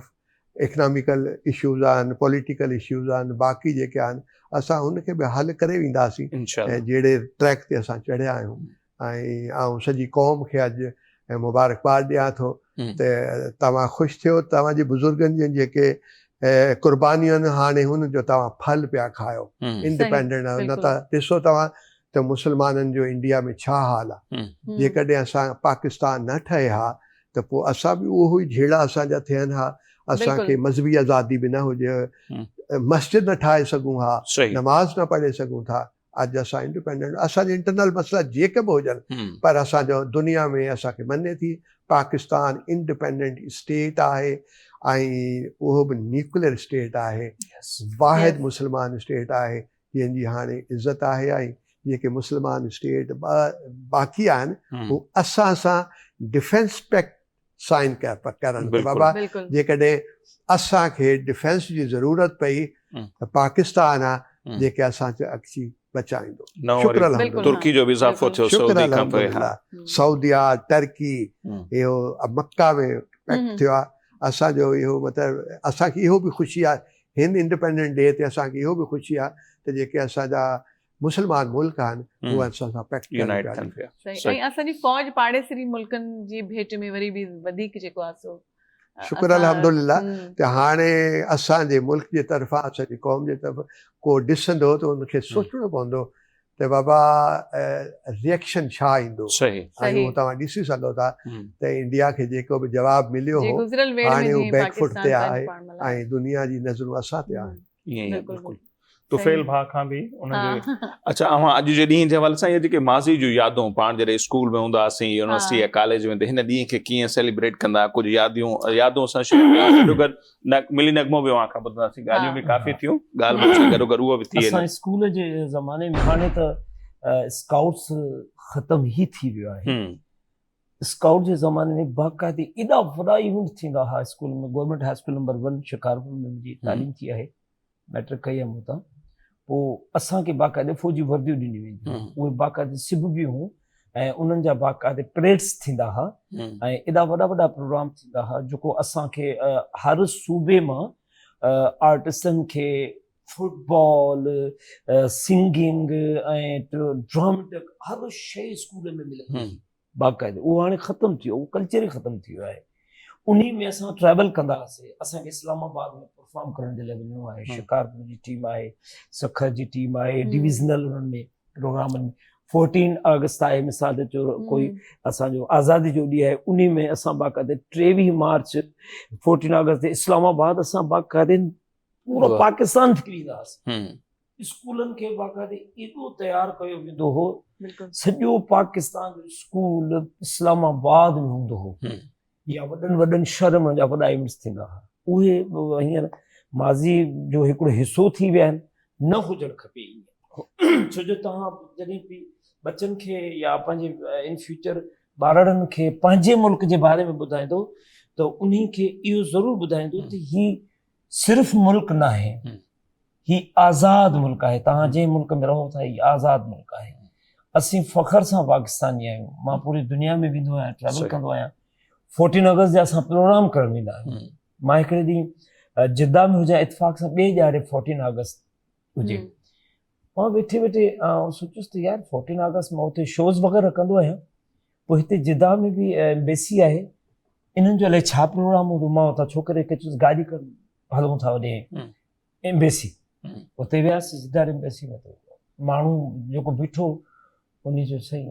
इकनॉमिकल इशूज़ आहिनि पॉलिटिकल इशूज़ आहिनि बाक़ी जेके आहिनि असां हुनखे बि हल करे वेंदासीं ऐं जहिड़े ट्रैक ते असां चढ़िया आहियूं ऐं सॼी क़ौम खे अॼु ऐं मुबारकबाद ॾियां थो त तव्हां ख़ुशि थियो तव्हांजे बुज़ुर्गनि जूं जेके कुर्बानियूं आहिनि हाणे हुनजो तव्हां फल पिया खायो इंडिपेंडेंट न त ॾिसो तव्हां त मुस्लमाननि जो इंडिया में छा हाल आहे जेकॾहिं असां पाकिस्तान न ठहे हा त पोइ असां बि उहो ई जहिड़ा असांजा थियनि हा असांखे मज़हबी आज़ादी बि न हुजे मस्जिद न ठाहे सघूं हा नमाज़ न पढ़े सघूं था अॼु असां इंडिपेंडेंट असांजे इंटरनल मसइला जेके बि हुजनि पर असांजो दुनिया में असांखे मञे थी पाकिस्तान इंडिपेंडेंट स्टेट आहे ऐं उहो बि न्यूक्लियर स्टेट आहे वाहिद मुस्लमान स्टेट आहे जंहिंजी हाणे इज़त आहे ऐं जेके मुस्लमान स्टेट बाक़ी आहिनि उहे असां सां डिफेंस पैक्ट साइन करनि बाबा जेकॾहिं असांखे डिफेंस जी ज़रूरत पई त पाकिस्तान आहे जेके असांखे अची बचाईंदो शुक्र अल्हम्दुलिल्लाह तुर्की जो बि इज़ाफ़ो थियो शुक्र अल्हम्दुलिल्लाह सऊदिया टर्की इहो मक्का में पैक्ट थियो आहे असांजो इहो मतिलबु असांखे इहो बि ख़ुशी आहे हिन इंडिपेंडेंट डे ते असांखे इहो बि ख़ुशी आहे त जेके असांजा मुस्लमान मुल्क आहिनि उहे असां सां पैक्ट ऐं असांजी फ़ौज पाड़ेसरी मुल्कनि जी भेट में वरी बि वधीक जेको आहे सो शुक्र अल्हम्दुलिल्लाह त हाणे असांजे मुल्क जे तरफ़ां असांजी क़ौम जे तरफ़ को ॾिसंदो त उनखे सोचणो पवंदो त बाबा रिएक्शन छा ईंदो ऐं उहो तव्हां ॾिसी सघो था त इंडिया खे जेको बि जवाबु मिलियो हो हाणे उहो बैकफुट ते आहे ऐं दुनिया जी नज़रूं असां ते आहिनि तुफेल भाउ खां बि उनजे अच्छा अॼु जे ॾींहं जे हवाले सां इहे जेके माज़ी जूं यादूं पाण जॾहिं स्कूल में हूंदा हुआसीं यूनिवर्सिटी या कॉलेज में त हिन ॾींहं खे कीअं सेलिब्रेट कंदा कुझु यादूं सां मिली नगमो बि वहाँ खां ॿुधंदासीं ॻाल्हियूं बि काफ़ी थियूं ॻाल्हि ॿोल गॾो गॾु उहो बि थी असां स्कूल जे ज़माने में हाणे त स्काउट्स ख़तम ई थी वियो आहे स्काउट जे ज़माने में बाक़ाइदे एॾा वॾा इवेंट थींदा हुआ स्कूल में government high school number 1 Shikarpur में मुंहिंजी तालीम थी आहे मैट्रिक कई आहे मूं तां पोइ असांखे बाक़ाइदे फ़ौजी वर्दियूं ॾिनियूं वेंदियूं उहे बाक़ाइदे सिबबियूं हुयूं ऐं उन्हनि जा बाक़ाइदे परेड्स थींदा हुआ ऐं एॾा वॾा वॾा प्रोग्राम थींदा हुआ जेको असांखे हर सूबे मां आर्टिस्टनि खे फुटबॉल, सिंगिंग ऐं ड्रामेटिक हर शइ स्कूल में मिले बाक़ाइदे। उहो हाणे ख़तमु थी वियो, उहो कल्चर ई ख़तमु थी वियो आहे। उन में असां ट्रैवल कंदा हुआसीं। असांखे इस्लामाबाद में परफॉर्म करण जे लाइ वञिणो आहे। शिकारपुर जी टीम आहे, सखर जी टीम आहे, डिविज़नल उन्हनि में प्रोग्रामनि में 14 अगस्त आहे मिसाल जे तौरु कोई असांजो आज़ादी जो ॾींहुं आहे, उन में असां बाक़ाइदे 23 मार्च 14 अगस्त ते इस्लामाबाद असां बाक़ाइदे पूरो पाकिस्तान थी वेंदा हुआसीं। स्कूलनि खे बाक़ाइदे एॾो तयारु कयो वेंदो हो, सॼो पाकिस्तान जो स्कूल इस्लामाबाद में हूंदो हो, या वॾनि वॾनि शहरनि जा वॾा इवेंट्स थींदा हुआ। उहे हींअर माज़ी जो हिकिड़ो हिसो थी विया आहिनि, न हुजणु खपे ईअं। छो जो तव्हां जॾहिं बि बच्चनि खे या पंहिंजे इन फ्यूचर ॿारनि खे पंहिंजे मुल्क जे बारे में ॿुधाईंदो त उन्ही खे इहो ज़रूरु ॿुधाईंदो त ही सिर्फ़ु मुल्क न आहे, ही आज़ादु मुल्क आहे। तव्हां जंहिं मुल्क में रहो था, ही आज़ादु मुल्क आहे। असीं फ़ख्र सां पाकिस्तानी आहियूं। मां पूरी दुनिया में वेंदो आहियां, ट्रैवल कंदो आहियां। 14 अगस्त जा असां प्रोग्राम करणु वेंदा आहियूं। मां हिकिड़े ॾींहुं जिद्दा में हुजां, इतफ़ाक़ सां ॿिए ॼाड़े 14 अगस्त हुजे, मां वेठे वेठे सोचियुसि त यार 14 अगस्त मां हुते शोज़ वग़ैरह कंदो आहियां, पोइ हिते जिद्दा में बि एम्बेसी आहे, इन्हनि जो अलाए छा प्रोग्राम हूंदो। मां हुतां छोकिरे खे चयुसि गाॾी कर, हलूं था होॾे एम्बेसी। उते वियासीं जिद्दा एम्बेसी में, माण्हू जेको बीठो उन जो सही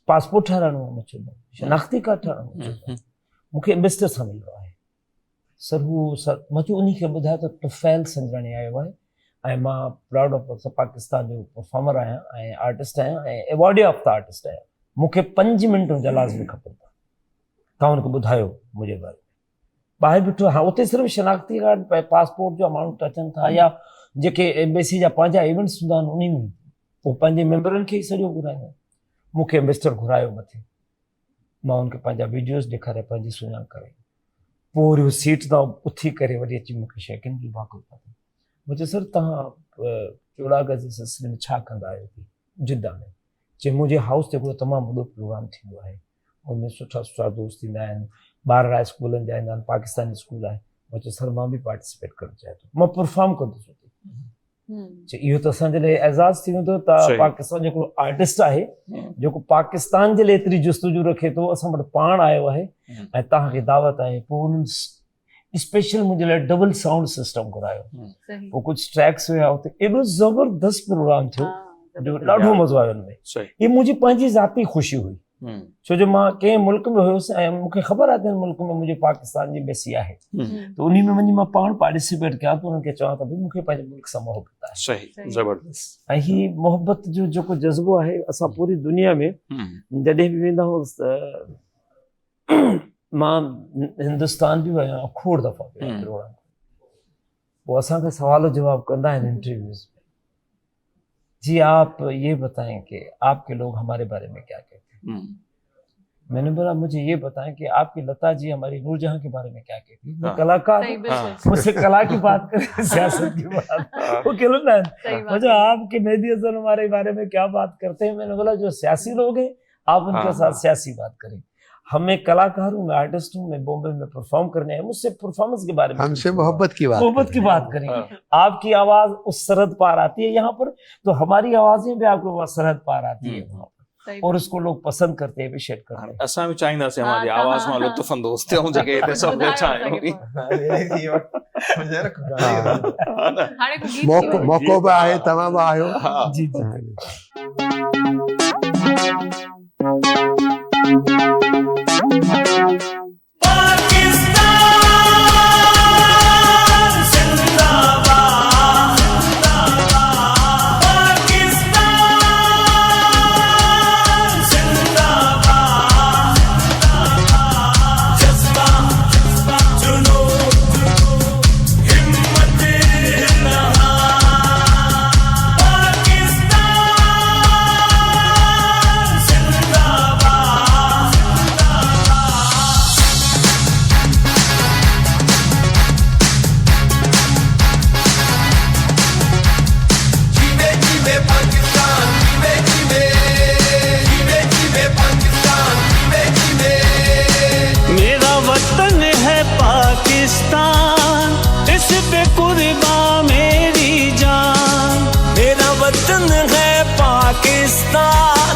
पासपोर्ट ठाराइणो आहे, चयो शनाख्ती कार्ड ठाराइणो, मूंखे एम्बेसडर सां मिलिणो आहे सर। हू सर मां चयो उन खे ॿुधायो त तुफ़ैल संजराणी आयो आहे ऐं मां प्राउड ऑफ पाकिस्तान जो परफॉर्मर आहियां ऐं आर्टिस्ट आहियां ऐं एवॉर्डी ऑफ द आर्टिस्ट आहियां। मूंखे 5 मिंट जा लाज़मी खपनि था, तव्हां हुनखे ॿुधायो मुंहिंजे बारे में। ॿाहिरि बीठो, हा उते सिर्फ़ु शनाख्ती कार्ड पासपोर्ट जो माण्हू अचनि था, या जेके एम्बेसी जा पंहिंजा इवेंट्स हूंदा आहिनि उन में पोइ पंहिंजे मेंबरनि खे ई सॼो घुराईंदा। मूंखे एम्बेसडर घुरायो मथे, मां हुनखे पंहिंजा वीडियोस ॾेखारिया, पंहिंजी सुञाण कराई। पोइ वरी उहो सीट तां उथी करे वरी अची मूंखे शेकिन की वाक़ुफ़ कयो। मुंहिंजो सर तव्हां 14 अगस्त जे सिलसिले में छा कंदा आहियो जिद्दा में? चई मुंहिंजे हाउस ते हिकिड़ो तमामु वॾो प्रोग्राम थींदो आहे, उनमें सुठा सुठा दोस्त ईंदा आहिनि, ॿार राय स्कूलनि जा ईंदा आहिनि, पाकिस्तानी स्कूल आहे। मां चयो सर मां बि पार्टिसिपेट करणु चाहियां थो, मां परफॉर्म कंदुसि। चई इहो त असांजे लाइ एज़ाज़ थी वेंदो त पाकिस्तान जेको आर्टिस्ट आहे, जेको पाकिस्तान जे लाइ एतिरी जुस्तजू रखे थो, असां वटि पाण आयो आहे ऐं तव्हांखे दावत आहे। पोइ उन्हनि स्पेशल मुंहिंजे लाइ डबल साउंड सिस्टम घुरायो, पोइ कुझु ट्रैक्स हुया हुते। एॾो ज़बरदस्त प्रोग्राम थियो जो ॾाढो मज़ो आयो हुन में। इहा मुंहिंजी पंहिंजी ज़ाती ख़ुशी हुई, छो जो मां कंहिं मुल्क में हुयुसि ऐं मूंखे ख़बर आहे त हिन मुल्क में मुंहिंजे पाकिस्तान जी एम्बेसी आहे, त उन में वञी मां पाण पार्टिसिपेट कयां त उन्हनि खे चवां त भई मूंखे पंहिंजे मुल्क सां मोहबत आहे। सही, ज़बरदस्त। ऐं हीअ मोहबत जो जेको जज़्बो आहे, असां पूरी दुनिया में जॾहिं बि वेंदा हुअसि त मां हिंदुस्तान बि वियो आहियां खोड़ दफ़ा प्रोग्राम, पोइ असांखे सवाल जवाब कंदा आहिनि इंटरव्यूज़ में, जी आप ये बताएं कि आपके लोग हमारे बारे में क्या कहते हैं। मैंने बोला मुझे ये बताएं कि आपकी लता जी हमारी नूरजहां के बारे में क्या कहती है। मैं कलाकार, मुझसे कला की बात करें, सियासत की बात, वो क्यों ना मुझे आपके मेहदी हसन हमारे बारे में क्या बात करते हैं। मैंने बोला जो सियासी लोग हैं आप उनके साथ सियासी बात करें, हमें कलाकार हूँ, मैं आर्टिस्ट हूँ, मैं बॉम्बे में परफॉर्म करने हैं, मुझसे परफॉर्मेंस के बारे में, हमसे मोहब्बत की बात करेंगे। आपकी आवाज उस सरहद पार आती है यहाँ पर, तो हमारी आवाजें भी आपको वहाँ सरहद पार आती है वहाँ पर, और उसको लोग पसंद करते हैं, अप्रिशिएट करते हैं। असां भी चाहींदासीं हमारी आवाज में लुत्फ अंदोज़ थियूं जेके हिते सभु वेठा आहियूं। मौक़ो बि आहे, तव्हां बि आहियो। जी पाकिस्तान,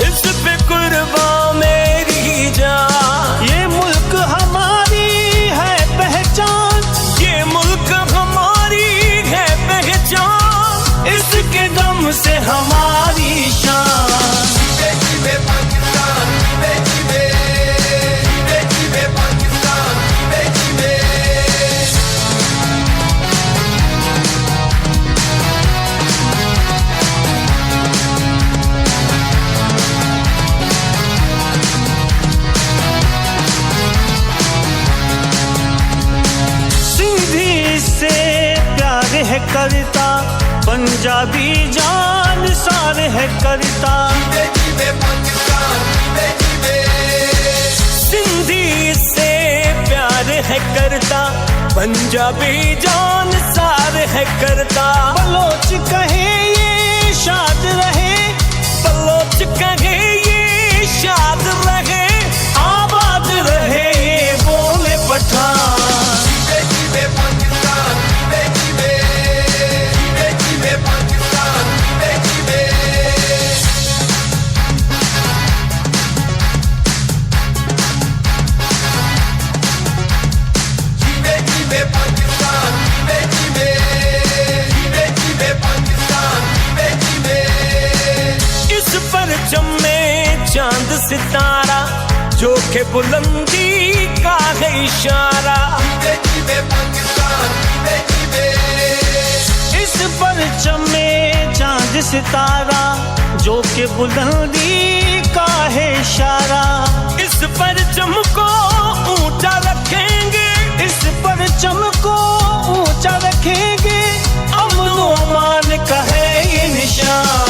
इस पे कुर्बान मेरी जान। ये मुल्क हमारी है पहचान, ये मुल्क हमारी है पहचान, इसके दम से हमारी शान। करता पंजाबी जान सार है करता, सिंधी से प्यार है करता, पंजाबी जान सार है करता। बलोच कहे ये शाद रहे, बलोच कहे ये शाद रहे, आबाद रहे ये बोले पठान। चांद सितारा जो के बुलंदी का है इशारा, इस परचम में चांद सितारा जो के बुलंदी का है इशारा। इस परचम को ऊंचा रखेंगे, इस परचम को ऊंचा रखेंगे, अमन व अमान का है ये निशान।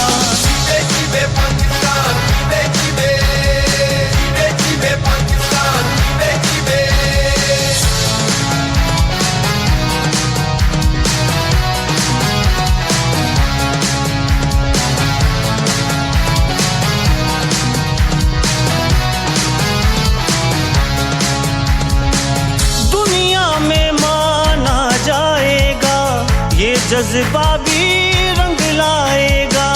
जज्बा भी रंग लाएगा,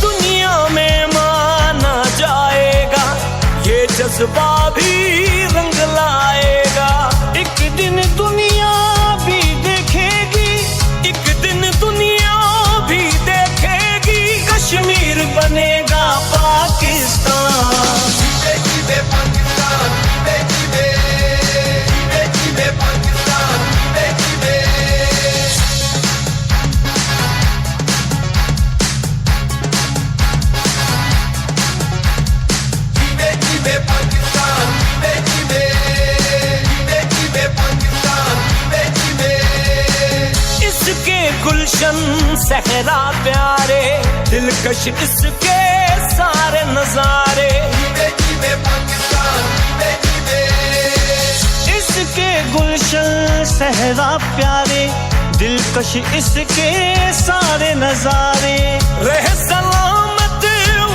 दुनिया में माना जाएगा, ये जज्बा भी रंग लाएगा। एक दिन दुनिया भी देखेगी, एक दिन दुनिया भी देखेगी, कश्मीर बनेगा पाकिस्तान। गुलशन सहरा प्यारे, दिलकश इसके सारे नजारे, इसके गुलशन सहरा प्यारे, दिलकश इसके सारे नजारे। रहे सलामत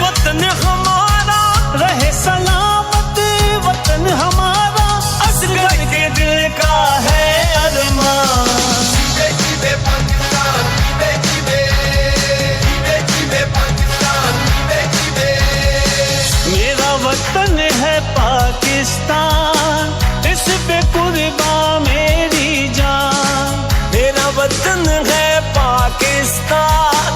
वतन हमारा, रहे सलामत वतन हमारा, असगर के दिल का है अरमान। मेरा वतन है पाकिस्तान, इस पे कुर्बान मेरी जान। मेरा वतन है पाकिस्तान,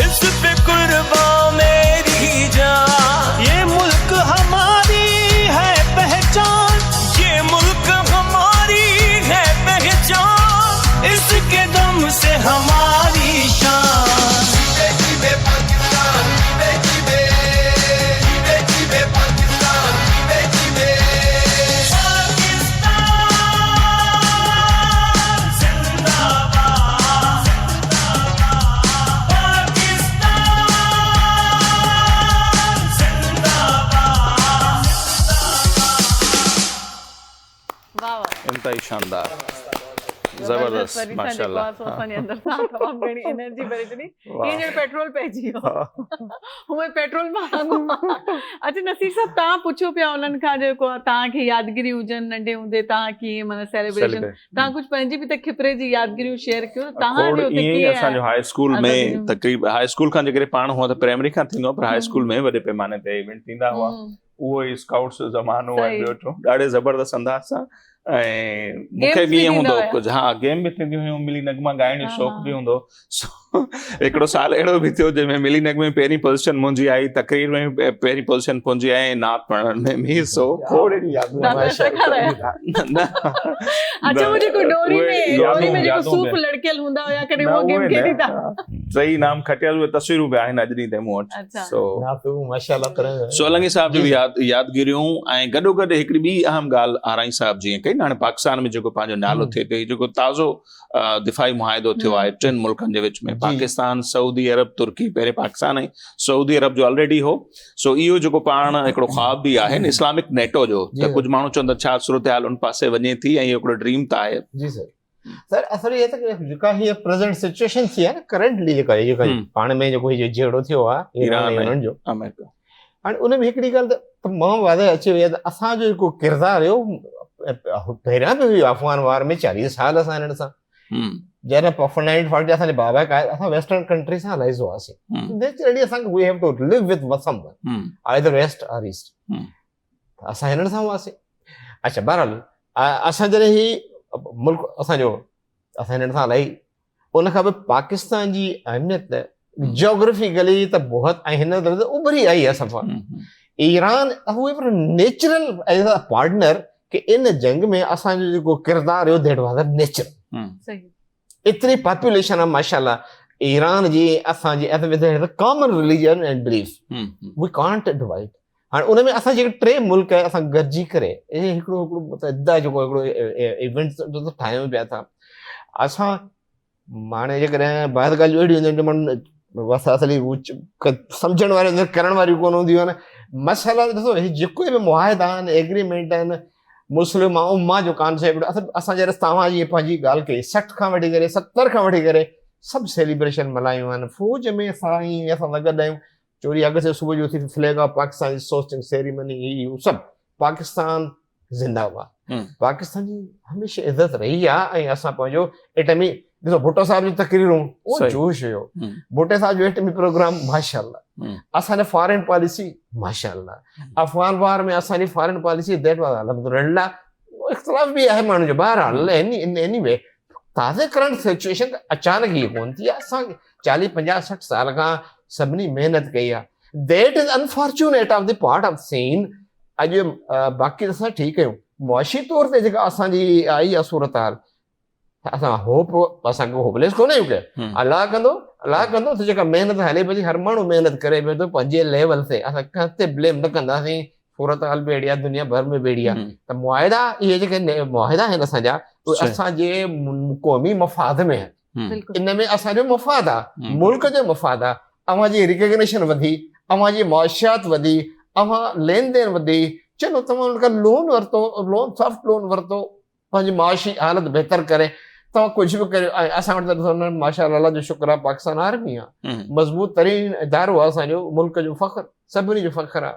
इस पे कुर्बान मेरी जान। ये मुल्क हमारी है पहचान, ये मुल्क हमारी है पहचान, इसके दम से हमारी शान। इंतहाई शानदार, ज़बरदस्त, वरी सां माशाल्लाह। जेको आहे सो असांजे अंदरि सां तमामु घणी एनर्जी भरे छॾी ईअं ॼण पेट्रोल पइजी वियो उहे पेट्रोल मां अच्छा नसीर साहब तव्हां पुछो पिया उन्हनि खां जेको आहे तव्हांखे यादगिरी हुजनि नंढे हूंदे तव्हां कीअं माना सेलिब्रेशन तव्हां कुझु पंहिंजी बि त खिपरे जी यादगिरियूं शेयर कयो तव्हां जे हुते कीअं असांजो हाई स्कूल में तकरीब हाई स्कूल खां जेकॾहिं पाण हुआ त प्राइमरी खां थींदो आहे पर हाई स्कूल में वॾे पैमाने ते इवेंट थींदा हुआ उहो ई स्काउट्स जो ज़मानो ऐं ॿियो टियों ॾाढे ज़बरदस्त अंदाज़ सां ऐं मूंखे बि ईअं हूंदो कुझु हा गेम बि थींदियूं हुयूं मिली नगमा ॻाइण जो शौक़ु बि हूंदो हिकिड़ो साल अहिड़ो बि थियो जंहिंमें मिली नगमे पहिरीं पोज़ीशन मुंहिंजी आई तकरीर में पहिरीं पोज़ीशन पहुची आई ऐं नात पढ़ण में बि सो खोड़ अच्छा वो जेको डोरी में जेको सूप लड़कियल हूंदा हुया कॾहिं उहो गेम खेॾी था सही नाम खटियल उहे तस्वीरूं बि आहिनि अॼु ॾींहं ताईं मूं वटि सो माशाल्लाह सोलंगी साहब जी बि यादगिरियूं ऐं गॾोगॾु हिकिड़ी ॿी अहम ॻाल्हि आराई साहब जीअं कई न हाणे पाकिस्तान में जेको पंहिंजो नालो थिए पियो जेको ताज़ो दिफ़ाई मुआहिदो थियो आहे टिनि मुल्कनि जे विच में पाकिस्तान सऊदी अरब तुर्की पहिरें पाकिस्तान ऐं सऊदी अरब जो ऑलरेडी हो सो इहो जेको पाण हिकिड़ो ख्वाब बि आहे न इस्लामिक नेटो जो त कुझु माण्हू चवंदा छा सूरत हाल उन पासे वञे थी ऐं इहो हिकिड़ो ड्रीम त आहे जी सर असर ये था कि जेका हीअ प्रेज़ेंट सिचुएशन थी आहे न करंटली जेका पाण में जेको हीअ जहिड़ो थियो आहे ईरान ऐं उन्हनि जो अमेरिका हाणे उन में हिकिड़ी ॻाल्हि त तमामु वादे अची वई आहे त असांजो जेको किरदारु हुयो पहिरियां बि हुयो अफ़गान वार में 40 साल असां हिननि सां जॾहिं 1940 असांजे बाबा आहे असां वेस्टर्न कंट्री सां हलाइज़ हुआसीं नेचुरली असांखे we have to live with someone either west or east असां हिननि सां हुआसीं अच्छा बहरहाल असां जॾहिं ही मुल्क असांजो असां हिननि सां हलाई उन खां पोइ पाकिस्तान जी अहमियत जियोग्राफिकली त बहुत ऐं हिन तरह उभरी आई आहे सफ़ा ईरान उहे नेचुरल एज अ पार्टनर कि इन जंग में असांजो जेको किरदारु हुयो दैट वाज़ अ नेचुरल एतिरी पॉपुलेशन आहे माशाल्लाह ईरान जी असांजी common religion and belief we can't divide हाणे उन में असां जेके 3 मुल्क असां गॾिजी करे हिकिड़ो जेको इवेंट ठाहियूं पिया था असां हाणे जेकॾहिं ॿाहिरि ॻाल्हियूं अहिड़ियूं हूंदियूं आहिनि बसि असली सम्झण वारियूं करण वारियूं कोन हूंदियूं आहिनि मसाला ॾिसो जेके बि मुआहिदा आहिनि एग्रीमेंट आहिनि मुस्लिम उम्मा जो कॉन्सेप्ट असां जॾहिं तव्हां जी पंहिंजी ॻाल्हि कई 60 खां वठी करे 70 खां वठी करे सभु सेलिब्रेशन मल्हायूं आहिनि फ़ौज में साईं असां सां गॾु आहियूं 24 अगस्त सुबुह जो थी फ्लैग ऑफ पाकिस्तान जी सोचिंग सेरेमनी इहो सभु पाकिस्तान ज़िंदाबाद पाकिस्तान जी हमेशह इज़त रही आहे ऐं असां पंहिंजो एटमी ॾिसो भुट्टो साहिब जी तकरीरूं उहो जोश हुयो भुट्टे साहिब जो एटमी प्रोग्राम माशाल्लाह असांजी फॉरेन पॉलिसी माशाल्लाह अफ़गान वार में असांजी फॉरेन पॉलिसी दैट वाज़ अल्हम्दुलिल्लाह इख़्तिलाफ़ बि आहे माण्हुनि जो बहरहाल एनीवे ताज़े करंट सिचुएशन अचानक ई कोन थी आहे असां 40 50 60 साल खां सभिनी महिनत कई आहे that is unfortunate of the part of scene अॼु बाक़ी असां ठीकु आहियूं मुआशी तौर ते जेका असांजी आई आहे सूरत हाल असां असांखे होपलेस कोन आहियूं की अलाह कंदो त जेका महिनत हले पई हर माण्हू महिनत करे पियो थो पंहिंजे लेवल ते असां किथे ब्लेम न कंदासीं सूरत हाल बि अहिड़ी आहे दुनिया भर में बि अहिड़ी आहे त मुआहिदा इहे जेके मुआहिदा आहिनि असांजा उहे असांजे क़ौमी मफ़ाद में आहिनि इन में असांजो मफ़ाद आहे मुल्क जो मफ़ाद आहे अव्हां जी रिकग्निशन वधी अव्हां जी मुआशियात वधी अव्हां लेन देन वधी चलो तव्हां उनखां लोन वरितो सॉफ्ट लोन वरितो पंहिंजी मुआशी हालत बहितर करे तव्हां कुझु बि करियो ऐं असां वटि त माशाअल्लाह जो शुक्र आहे पाकिस्तान आर्मी आहे मज़बूत तरीन इदारो आहे असांजो मुल्क जो फ़ख्रु सभिनी जो फ़ख्रु आहे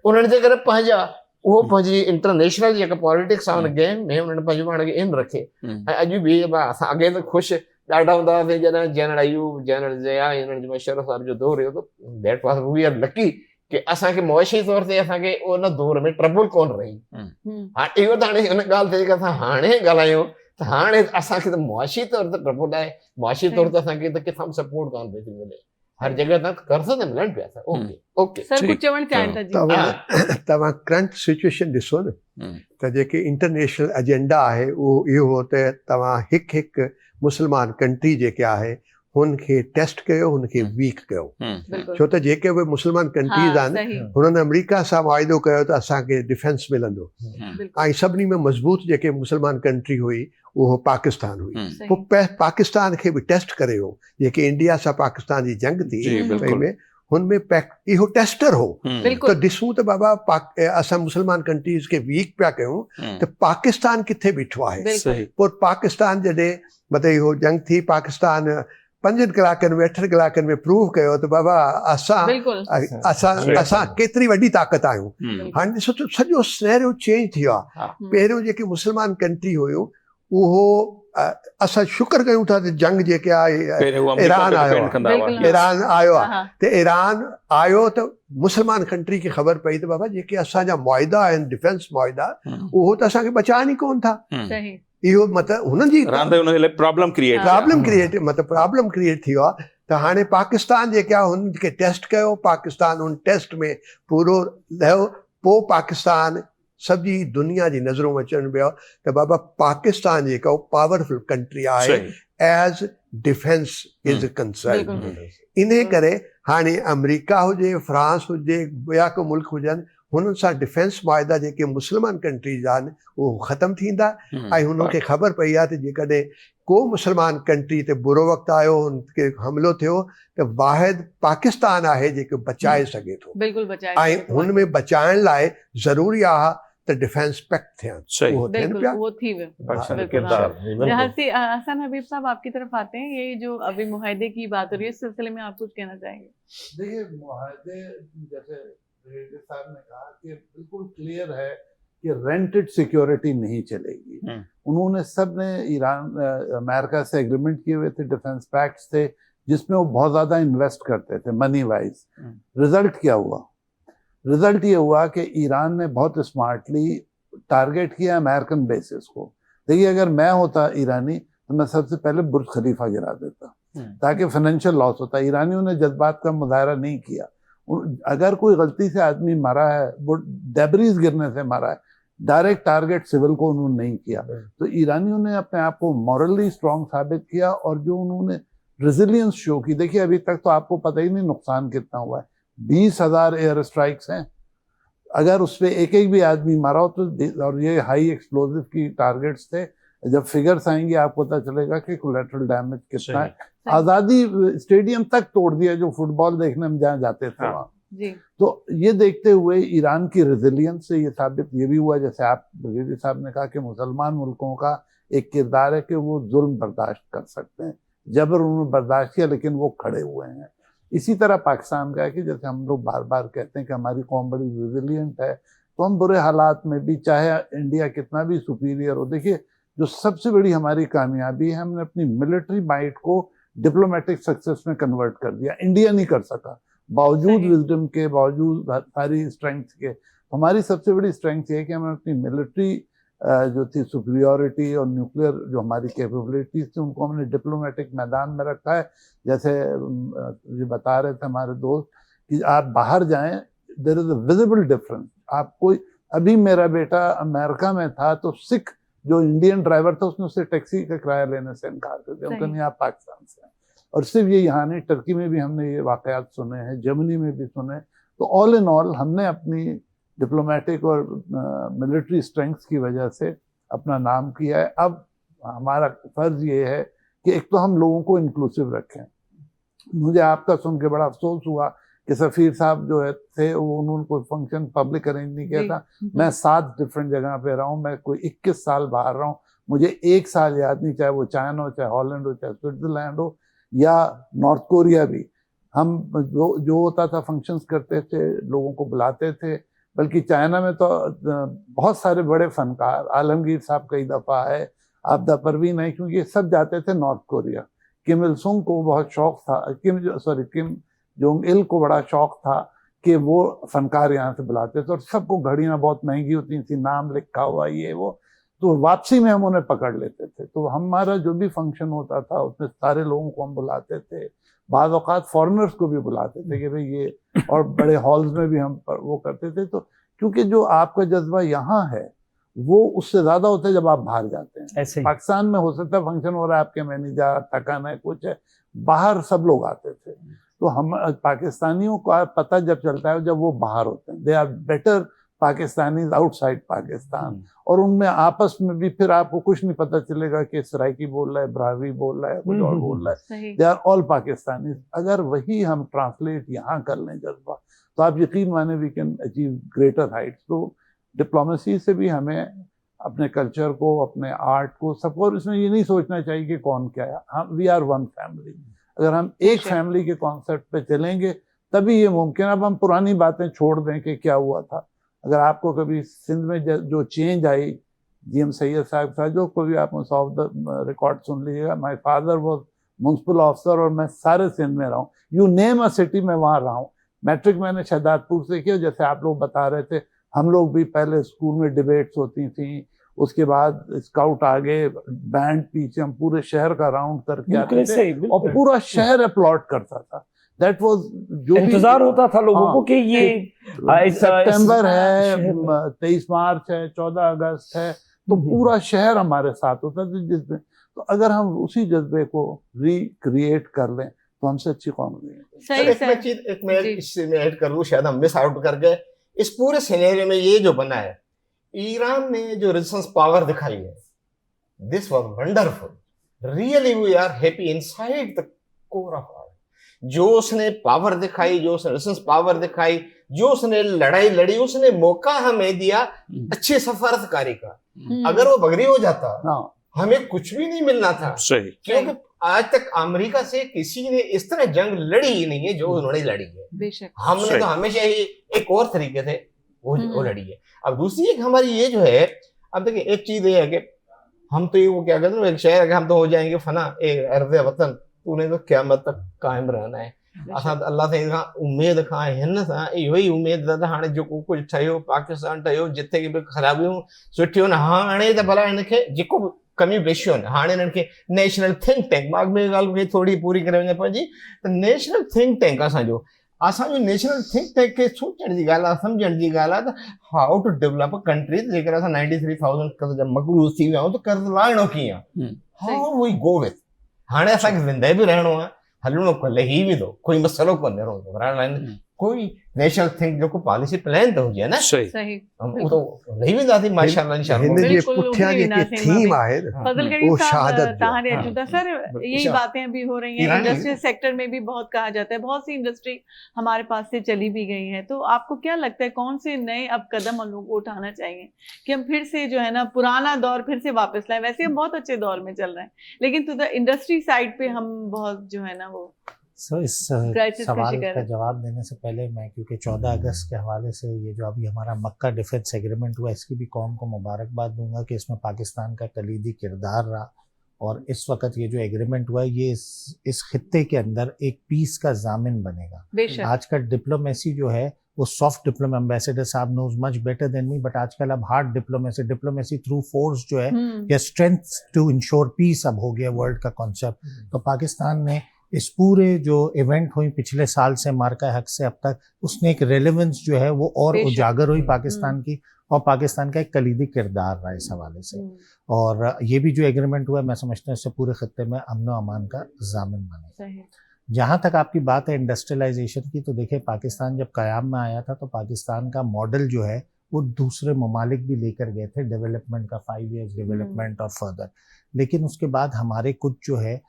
उन्हनि जे करे पंहिंजा उहो पंहिंजी इंटरनेशनल जेका पॉलिटिक्स आहे हुन गेम में उन्हनि पंहिंजो पाण खे इन रखे ऐं अॼु बि असां अॻे त ख़ुशि ॾाढा हूंदा हुआसीं जॾहिं जनरल अयूब जनरल ज़या हिननि जो शरफ़ साहिब जो दौरु हुयो त दैट वाज़ वी आर लकी कि असांखे मुआशी तौर ते असांखे उन दौर में ट्रबल कोन रही हाणे इहो त हाणे हुन ॻाल्हि ते जेका असां हाणे ॻाल्हायूं त हाणे असांखे त मुआशी तौर ते ट्रबल आहे मुआशी तौर ते असांखे त किथां सपोर्ट कोन पई थी मिले हर जॻह तां कर्ज़ ते मिलनि पिया ओके ओके सर कुझु चवणु चाहिनि था जी तव्हां करंट सिचुएशन ॾिसो न त जेके इंटरनेशनल एजेंडा आहे उहो इहो हो त तव्हां हिकु मुस्लमान कंट्री जेके आहे हुनखे टेस्ट कयो हुनखे वीक कयो छो त जेके उहे मुस्लमान कंट्रीज़ आहिनि हुननि अमेरिका सां वाइदो कयो त असांखे डिफेंस मिलंदो ऐं सभिनी में मज़बूत जेके मुस्लमान कंट्री हुई उहो पाकिस्तान हुई पोइ पाकिस्तान खे बि टेस्ट करे हो जेके इंडिया सां पाकिस्तान जी जंग थी हुन में हुनमें इहो टेस्टर हो बिल्कुल त ॾिसूं त बाबा असां मुस्लमान कंट्रीज़ खे वीक पिया कयूं त पाकिस्तान किथे बीठो आहे। पोइ पाकिस्तान जॾहिं मतिलबु इहो जंग थी पाकिस्तान 5 कलाकनि में 8 कलाकनि में प्रूव कयो त बाबा असां केतिरी वॾी ताक़त आहियूं। हाणे ॾिसो त सॼो सिनेरियो चेंज थी वियो आहे। पहिरियों जेके मुस्लमान कंट्री हुयूं उहो असां शुक्र कयूं था त जंग जेके आहे ईरान आयो आहे त ईरान आयो त मुस्लमान कंट्री खे ख़बर पई त बाबा जेके असांजा मुआहिदा आहिनि डिफेंस मुआहिदा उहो त असांखे बचाइनि ई कोन था। इहो मतिलबु हुननि जी प्रॉब्लम क्रिएट थी वियो आहे। त हाणे पाकिस्तान जेके आहे हुननि खे टेस्ट कयो, पाकिस्तान हुन टेस्ट में पूरो लहियो। पोइ पाकिस्तान सॼी दुनिया जी नज़रों में अचनि पियो त बाबा पाकिस्तान जेका पावरफुल कंट्री आहे एज डिफेंस इज़ कंसर्न। इन करे हाणे अमेरिका हुजे, फ्रांस हुजे, ॿिया को मुल्क हुजनि, हुननि सां डिफेंस मुआहिदा जेके मुस्लमान कंट्रीज़ आहिनि उहो ख़तमु थींदा। ऐं हुननि खे ख़बर पई आहे त जेकॾहिं को मुस्लमान कंट्री ते बुरो वक़्तु आयो, हुनखे हमलो थियो त वाहिद पाकिस्तान आहे जेको बचाए सघे थो। ऐं हुन में बचाइण लाइ ज़रूरी आहे त डिफेंस पैक्ट थियनि। वो थी वियो। हसन हबीब साहब आपकी तरफ आते हैं। ये जो अभी मुआहदे की बात हो रही है इस सिलसिले में आप कुछ कहना चाहेंगे? देखिए मुआहदे जैसे रेड्डी साहब ने कहा कि बिल्कुल क्लियर है कि रेंटेड सिक्योरिटी नहीं चलेगी। उन्होंने सब ने ईरान अमेरिका से एग्रीमेंट किए हुए थे, डिफेंस पैक्ट्स थे जिसमें वो बहुत ज्यादा इन्वेस्ट करते थे मनी वाइज। रिजल्ट क्या हुआ? रिजल्ट ये हुआ कि ईरान ने बहुत स्मार्टली टारगेट किया अमेरिकन बेसिस को। देखिए अगर मैं होता ईरानी तो मैं सबसे पहले बुर्ज खलीफा गिरा देता ताकि फाइनेंशियल लॉस होता। ईरानियों ने जज्बात का मुजाहरा नहीं किया। अगर कोई गलती से आदमी मरा है वो डेब्रीज गिरने से मरा है, डायरेक्ट टारगेट सिविल को उन्होंने नहीं किया। तो ईरानियों ने अपने आप को मॉरली स्ट्रॉन्ग साबित किया और जो उन्होंने रेजिलियंस शो की। देखिए अभी तक तो आपको पता ही नहीं नुकसान कितना हुआ है। 20,000 एयर स्ट्राइक्स हैं। अगर उसपे एक एक भी आदमी मारा हो तो, और ये हाई एक्सप्लोजिव की टारगेट्स थे, जब फिगर्स आएंगे आपको पता चलेगा कि कोलैटरल डैमेज कितना है। आजादी स्टेडियम तक तोड़ दिया जो फुटबॉल देखने में जहाँ जाते थे वहाँ। तो ये देखते हुए ईरान की रेजिलियंस से ये साबित ये भी हुआ, जैसे आप रेड्डी साहब ने कहा कि मुसलमान मुल्कों का एक किरदार है कि वो जुल्म बर्दाश्त कर सकते हैं, जबर उन्होंने बर्दाश्त किया लेकिन वो खड़े हुए हैं। इसी तरह पाकिस्तान का है कि जैसे हम लोग बार बार कहते हैं कि हमारी कौम बड़ी रेजिलियंट है, तो हम बुरे हालात में भी, चाहे इंडिया कितना भी सुपीरियर हो, देखिए जो सबसे बड़ी हमारी कामयाबी है हमने अपनी मिलिट्री माइट को डिप्लोमेटिक सक्सेस में कन्वर्ट कर दिया। इंडिया नहीं कर सका, बावजूद विजडम के, बावजूद सारी स्ट्रेंथ के। हमारी सबसे बड़ी स्ट्रेंथ ये है कि हमने अपनी मिलिट्री जो थी सुपीरियरिटी और न्यूक्लियर जो हमारी कैपेबिलिटीज थी उनको हमने डिप्लोमेटिक मैदान में रखा है। जैसे ये बता रहे थे हमारे दोस्त कि आप बाहर जाएं, there is a visible difference. आप कोई, अभी मेरा बेटा अमेरिका में था तो सिख जो इंडियन ड्राइवर था उसने उससे टैक्सी का किराया लेने से इनकार कर दिया, उनका नहीं आप पाकिस्तान से। और सिर्फ ये यहाँ नहीं, टर्की में भी हमने ये वाकयात सुने हैं, जर्मनी में भी सुने। तो ऑल इन ऑल हमने अपनी डिप्लोमेटिक और मिलिट्री स्ट्रेंथ की वजह से अपना नाम किया है। अब हमारा फर्ज ये है कि एक तो हम लोगों को इंक्लूसिव रखें। मुझे आपका सुन के बड़ा अफसोस हुआ कि सफ़ीर साहब जो है थे वो उन्होंने कोई फंक्शन पब्लिक अरेंज नहीं किया था। मैं 7 डिफरेंट जगह पे रहा हूँ, मैं कोई 21 साल बाहर रहा हूँ, मुझे 1 साल याद नहीं, चाहे वो चाइना हो, चाहे हॉलैंड हो, चाहे स्विट्जरलैंड हो या नॉर्थ कोरिया भी। हम जो होता था फंक्शंस करते थे, लोगों को बुलाते थे। बल्कि चाइना में तो बहुत सारे बड़े फनकार, आलमगीर साहब कई दफ़ा है, आपदा परवीन है, क्योंकि सब जाते थे नॉर्थ कोरिया। किम इल सुंग को बहुत शौक था, किम जोंग इल को बड़ा शौक था कि वो फनकार यहाँ से बुलाते थे और सबको घड़ियाँ बहुत महंगी होती थी, नाम लिखा हुआ ये वो, तो वापसी में हम उन्हें पकड़ लेते थे। तो हमारा जो भी फंक्शन होता था उसमें सारे लोगों को हम बुलाते थे, बाद औकात फॉरेनर्स को भी बुलाते थे कि भाई ये, और बड़े हॉल्स में भी हम वो करते थे। तो क्योंकि जो आपका जज्बा यहाँ है वो उससे ज्यादा होता है जब आप बाहर जाते हैं। ऐसे पाकिस्तान में हो सकता है फंक्शन हो रहा है, आपके मैनेजर थकान है, कुछ है, बाहर सब लोग आते थे। तो हम पाकिस्तानियों का पता जब चलता है जब वो बाहर होते हैं, they are better Pakistani outside Pakistan, और उनमें आपस में भी फिर आपको कुछ नहीं पता चलेगा कि सराइकी बोल रहा है, ब्रावी बोल रहा है, कुछ और बोल रहा है, दे आर ऑल पाकिस्तानी। अगर वही हम ट्रांसलेट यहाँ कर लें जज्बा, तो आप यकीन माने we can achieve greater heights. तो डिप्लोमेसी से भी हमें अपने कल्चर को, अपने आर्ट को, सबको, और इसमें ये नहीं सोचना चाहिए कि कौन क्या है, हम वी आर वन फैमिली। अगर हम एक फैमिली के कॉन्सेप्ट पे चलेंगे तभी ये मुमकिन। अब हम पुरानी बातें छोड़ दें कि क्या हुआ था। अगर आपको कभी सिंध में जो चेंज आई GM सैयद साहब था, जो कभी आप ऑफ द रिकॉर्ड सुन लीजिएगा, my father was municipal officer और मैं सारे सिंध में रहा हूँ, यू नेम अ सिटी में वहाँ रहा हूँ। मैट्रिक मैंने शहदादपुर से किया, जैसे आप लोग बता रहे थे, हम लोग भी पहले स्कूल में डिबेट्स होती थी, उसके बाद स्काउट आगे, बैंड पीछे, हम पूरे शहर का राउंड करके आते थे और पूरा शहर अपलॉट करता था। दैट वाज जो इंतजार होता था लोगों को कि ये सितंबर है, 23 मार्च है, 14 अगस्त है, तो पूरा शहर हमारे साथ होता था जिसमें। तो अगर हम उसी जज्बे को रिक्रिएट कर लें तो हमसे अच्छी कौन नहीं है। एक मैं इससे मैं ऐड कर लूं, शायद हम मिस आउट कर गए इस पूरे सिनेरियो में। ये जो बना है, ईरान ने जो रेजिस्टेंस पावर दिखाई है, this was wonderful. Really we are happy inside the core of our. जो उसने पावर दिखाई, जो उसने रेजिस्टेंस पावर दिखाई, जो उसने लड़ाई लड़ी, उसने मौका हमें दिया अच्छे सफारतकारी का। अगर वो बगरी हो जाता हमें कुछ भी नहीं मिलना था। सही। क्योंकि आज तक अमेरिका से किसी ने इस तरह जंग लड़ी ही नहीं है जो उन्होंने लड़ी है। बेशक। हमने तो हमेशा ही एक और तरीके से वो लड़ी है। अब दूसरी एक हमारी ये जो है, अब देखिए एक चीज ये है कि हम तो ये वो क्या कहते हैं, एक शहर हम तो हो जाएंगे फना, एक अर्ज़ वतन, तूने तो क़यामत तक कायम रहना है। असां अल्लाह से उम्मीद खां हिन सां इहो ई उम्मीद त हाणे जेको कुझु ठहियो, पाकिस्तान ठहियो, जिथे बि ख़राबियूं सुठियूं न, हाणे त भला हिनखे जेको बि कमियूं पेशियूं आहिनि, हाणे हिननि खे नेशनल थिंक टैंक, मां में ॻाल्हि खे थोरी पूरी करे वञा पंहिंजी, त नेशनल थिंक टैंक असांजो नेशनल थिंक टैंक खे सोचण जी ॻाल्हि आहे, सम्झण जी ॻाल्हि आहे त हाउ टू डेवलप अ कंट्री। जेकर असां 93,000 कर्ज़ जा मक़रूज़ थी विया आहियूं त कर्ज़ लाहिणो कीअं, हाउ वी गो विथ। हाणे असांखे ज़िंदह बि रहणो आहे, हलणो कल्ह ही विधो, कोई मसइलो कोन्हे, कोई नेशनल थिंक जो पॉलिसी प्लान तो हुजे ना। सही। वो तो नहीं वेंदासीं माशाअल्लाह इंशाअल्लाह। हिन जे पुठियां जेकी थीम आहे फजल करीम साहब तहां ॾे अचूं था सर, यही बातें भी हो रही हैं। इंडस्ट्रियल सेक्टर में भी बहुत कहा जाता है, बहुत सी इंडस्ट्री हमारे पास से चली भी गई है, तो आपको क्या लगता है कौन से नए अब कदम हम लोग को उठाना चाहिए कि हम फिर से जो है ना पुराना दौर फिर से वापस लाएं? वैसे हम बहुत अच्छे दौर में चल रहे हैं, लेकिन तो द इंडस्ट्री साइड पे हम बहुत जो है ना वो इस सवाल का जवाब देने से पहले मैं, क्योंकि 14 अगस्त के हवाले से ये जो अभी हमारा मक्का डिफेंस एग्रीमेंट हुआ, इसकी भी कौम को मुबारकबाद दूंगा कि इसमें पाकिस्तान का कलीदी किरदार रहा। और इस वक्त ये जो एग्रीमेंट हुआ है, ये इस खित्ते के अंदर एक पीस का जामिन बनेगा। आजकल डिप्लोमेसी जो है वो सॉफ्ट डिप्लोमेसी, एम्बेसडर साहब knows much better than me, but आजकल अब हार्ड डिप्लोमेसी थ्रू फोर्स जो है या स्ट्रेंथ टू इंश्योर पीस अब हो गया वर्ल्ड का कॉन्सेप्ट। तो पाकिस्तान ने इस पूरे जो इवेंट हुई पिछले साल से मार्का हक से अब तक, उसने एक रेलेवेंस जो है वो और उजागर हुई पाकिस्तान की, और पाकिस्तान का एक कलीदी किरदार रहा इस हवाले से। और ये भी जो एग्रीमेंट हुआ है, मैं समझता हूँ इससे पूरे खत्ते में अमन व अमान का जामिन बनेगा। जहाँ तक आपकी बात है इंडस्ट्रियलाइजेशन की, तो देखिए पाकिस्तान जब क़याम में आया था तो पाकिस्तान का मॉडल जो है वो दूसरे ममालिक भी लेकर गए थे डेवलपमेंट का, 5 years डेवलपमेंट और फर्दर। लेकिन उसके बाद हमारे कुछ जो है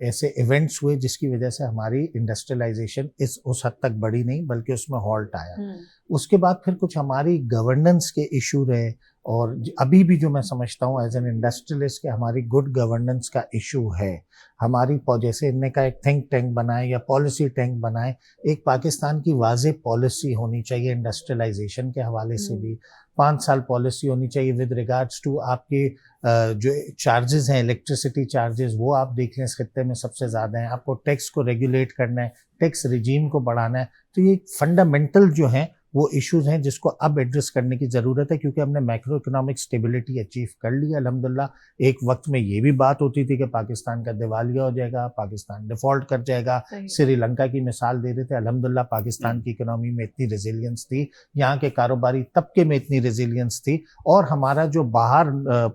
ऐसे इवेंट्स हुए जिसकी वजह से हमारी इंडस्ट्रियलाइजेशन उस हद तक बढ़ी नहीं, बल्कि उसमें हॉल्ट आया। उसके बाद फिर कुछ हमारी गवर्नेंस के इशू रहे, और अभी भी जो मैं समझता हूँ एज एन इंडस्ट्रियलिस्ट कि हमारी गुड गवर्नेंस का इशू है। हमारी जैसे इनने का एक थिंक टैंक बनाए या पॉलिसी टैंक बनाए, एक पाकिस्तान की वाज़ेह पॉलिसी होनी चाहिए इंडस्ट्रियलाइजेशन के हवाले से भी। 5 साल पॉलिसी होनी चाहिए विद रिगार्ड्स टू आपके जो चार्जेस हैं, इलेक्ट्रिसिटी चार्जेस, वो आप देख लें इस खित्ते में सबसे ज़्यादा हैं। आपको टैक्स को रेगुलेट करना है, टैक्स रिजीम को बढ़ाना है। तो ये फंडामेंटल जो हैं वो इश्यूज हैं जिसको अब एड्रेस करने की ज़रूरत है, क्योंकि हमने मैक्रो इकोनॉमिक स्टेबिलिटी अचीव कर लिया अल्हम्दुलिल्लाह। एक वक्त में ये भी बात होती थी कि पाकिस्तान का दिवालिया हो जाएगा, पाकिस्तान डिफ़ॉल्ट कर जाएगा। श्रीलंका की मिसाल दे रहे थे, अल्हम्दुलिल्लाह पाकिस्तान की इकोनॉमी में इतनी रेजिलियंस थी, यहाँ के कारोबारी तबके में इतनी रेजिलियंस थी, और हमारा जो बाहर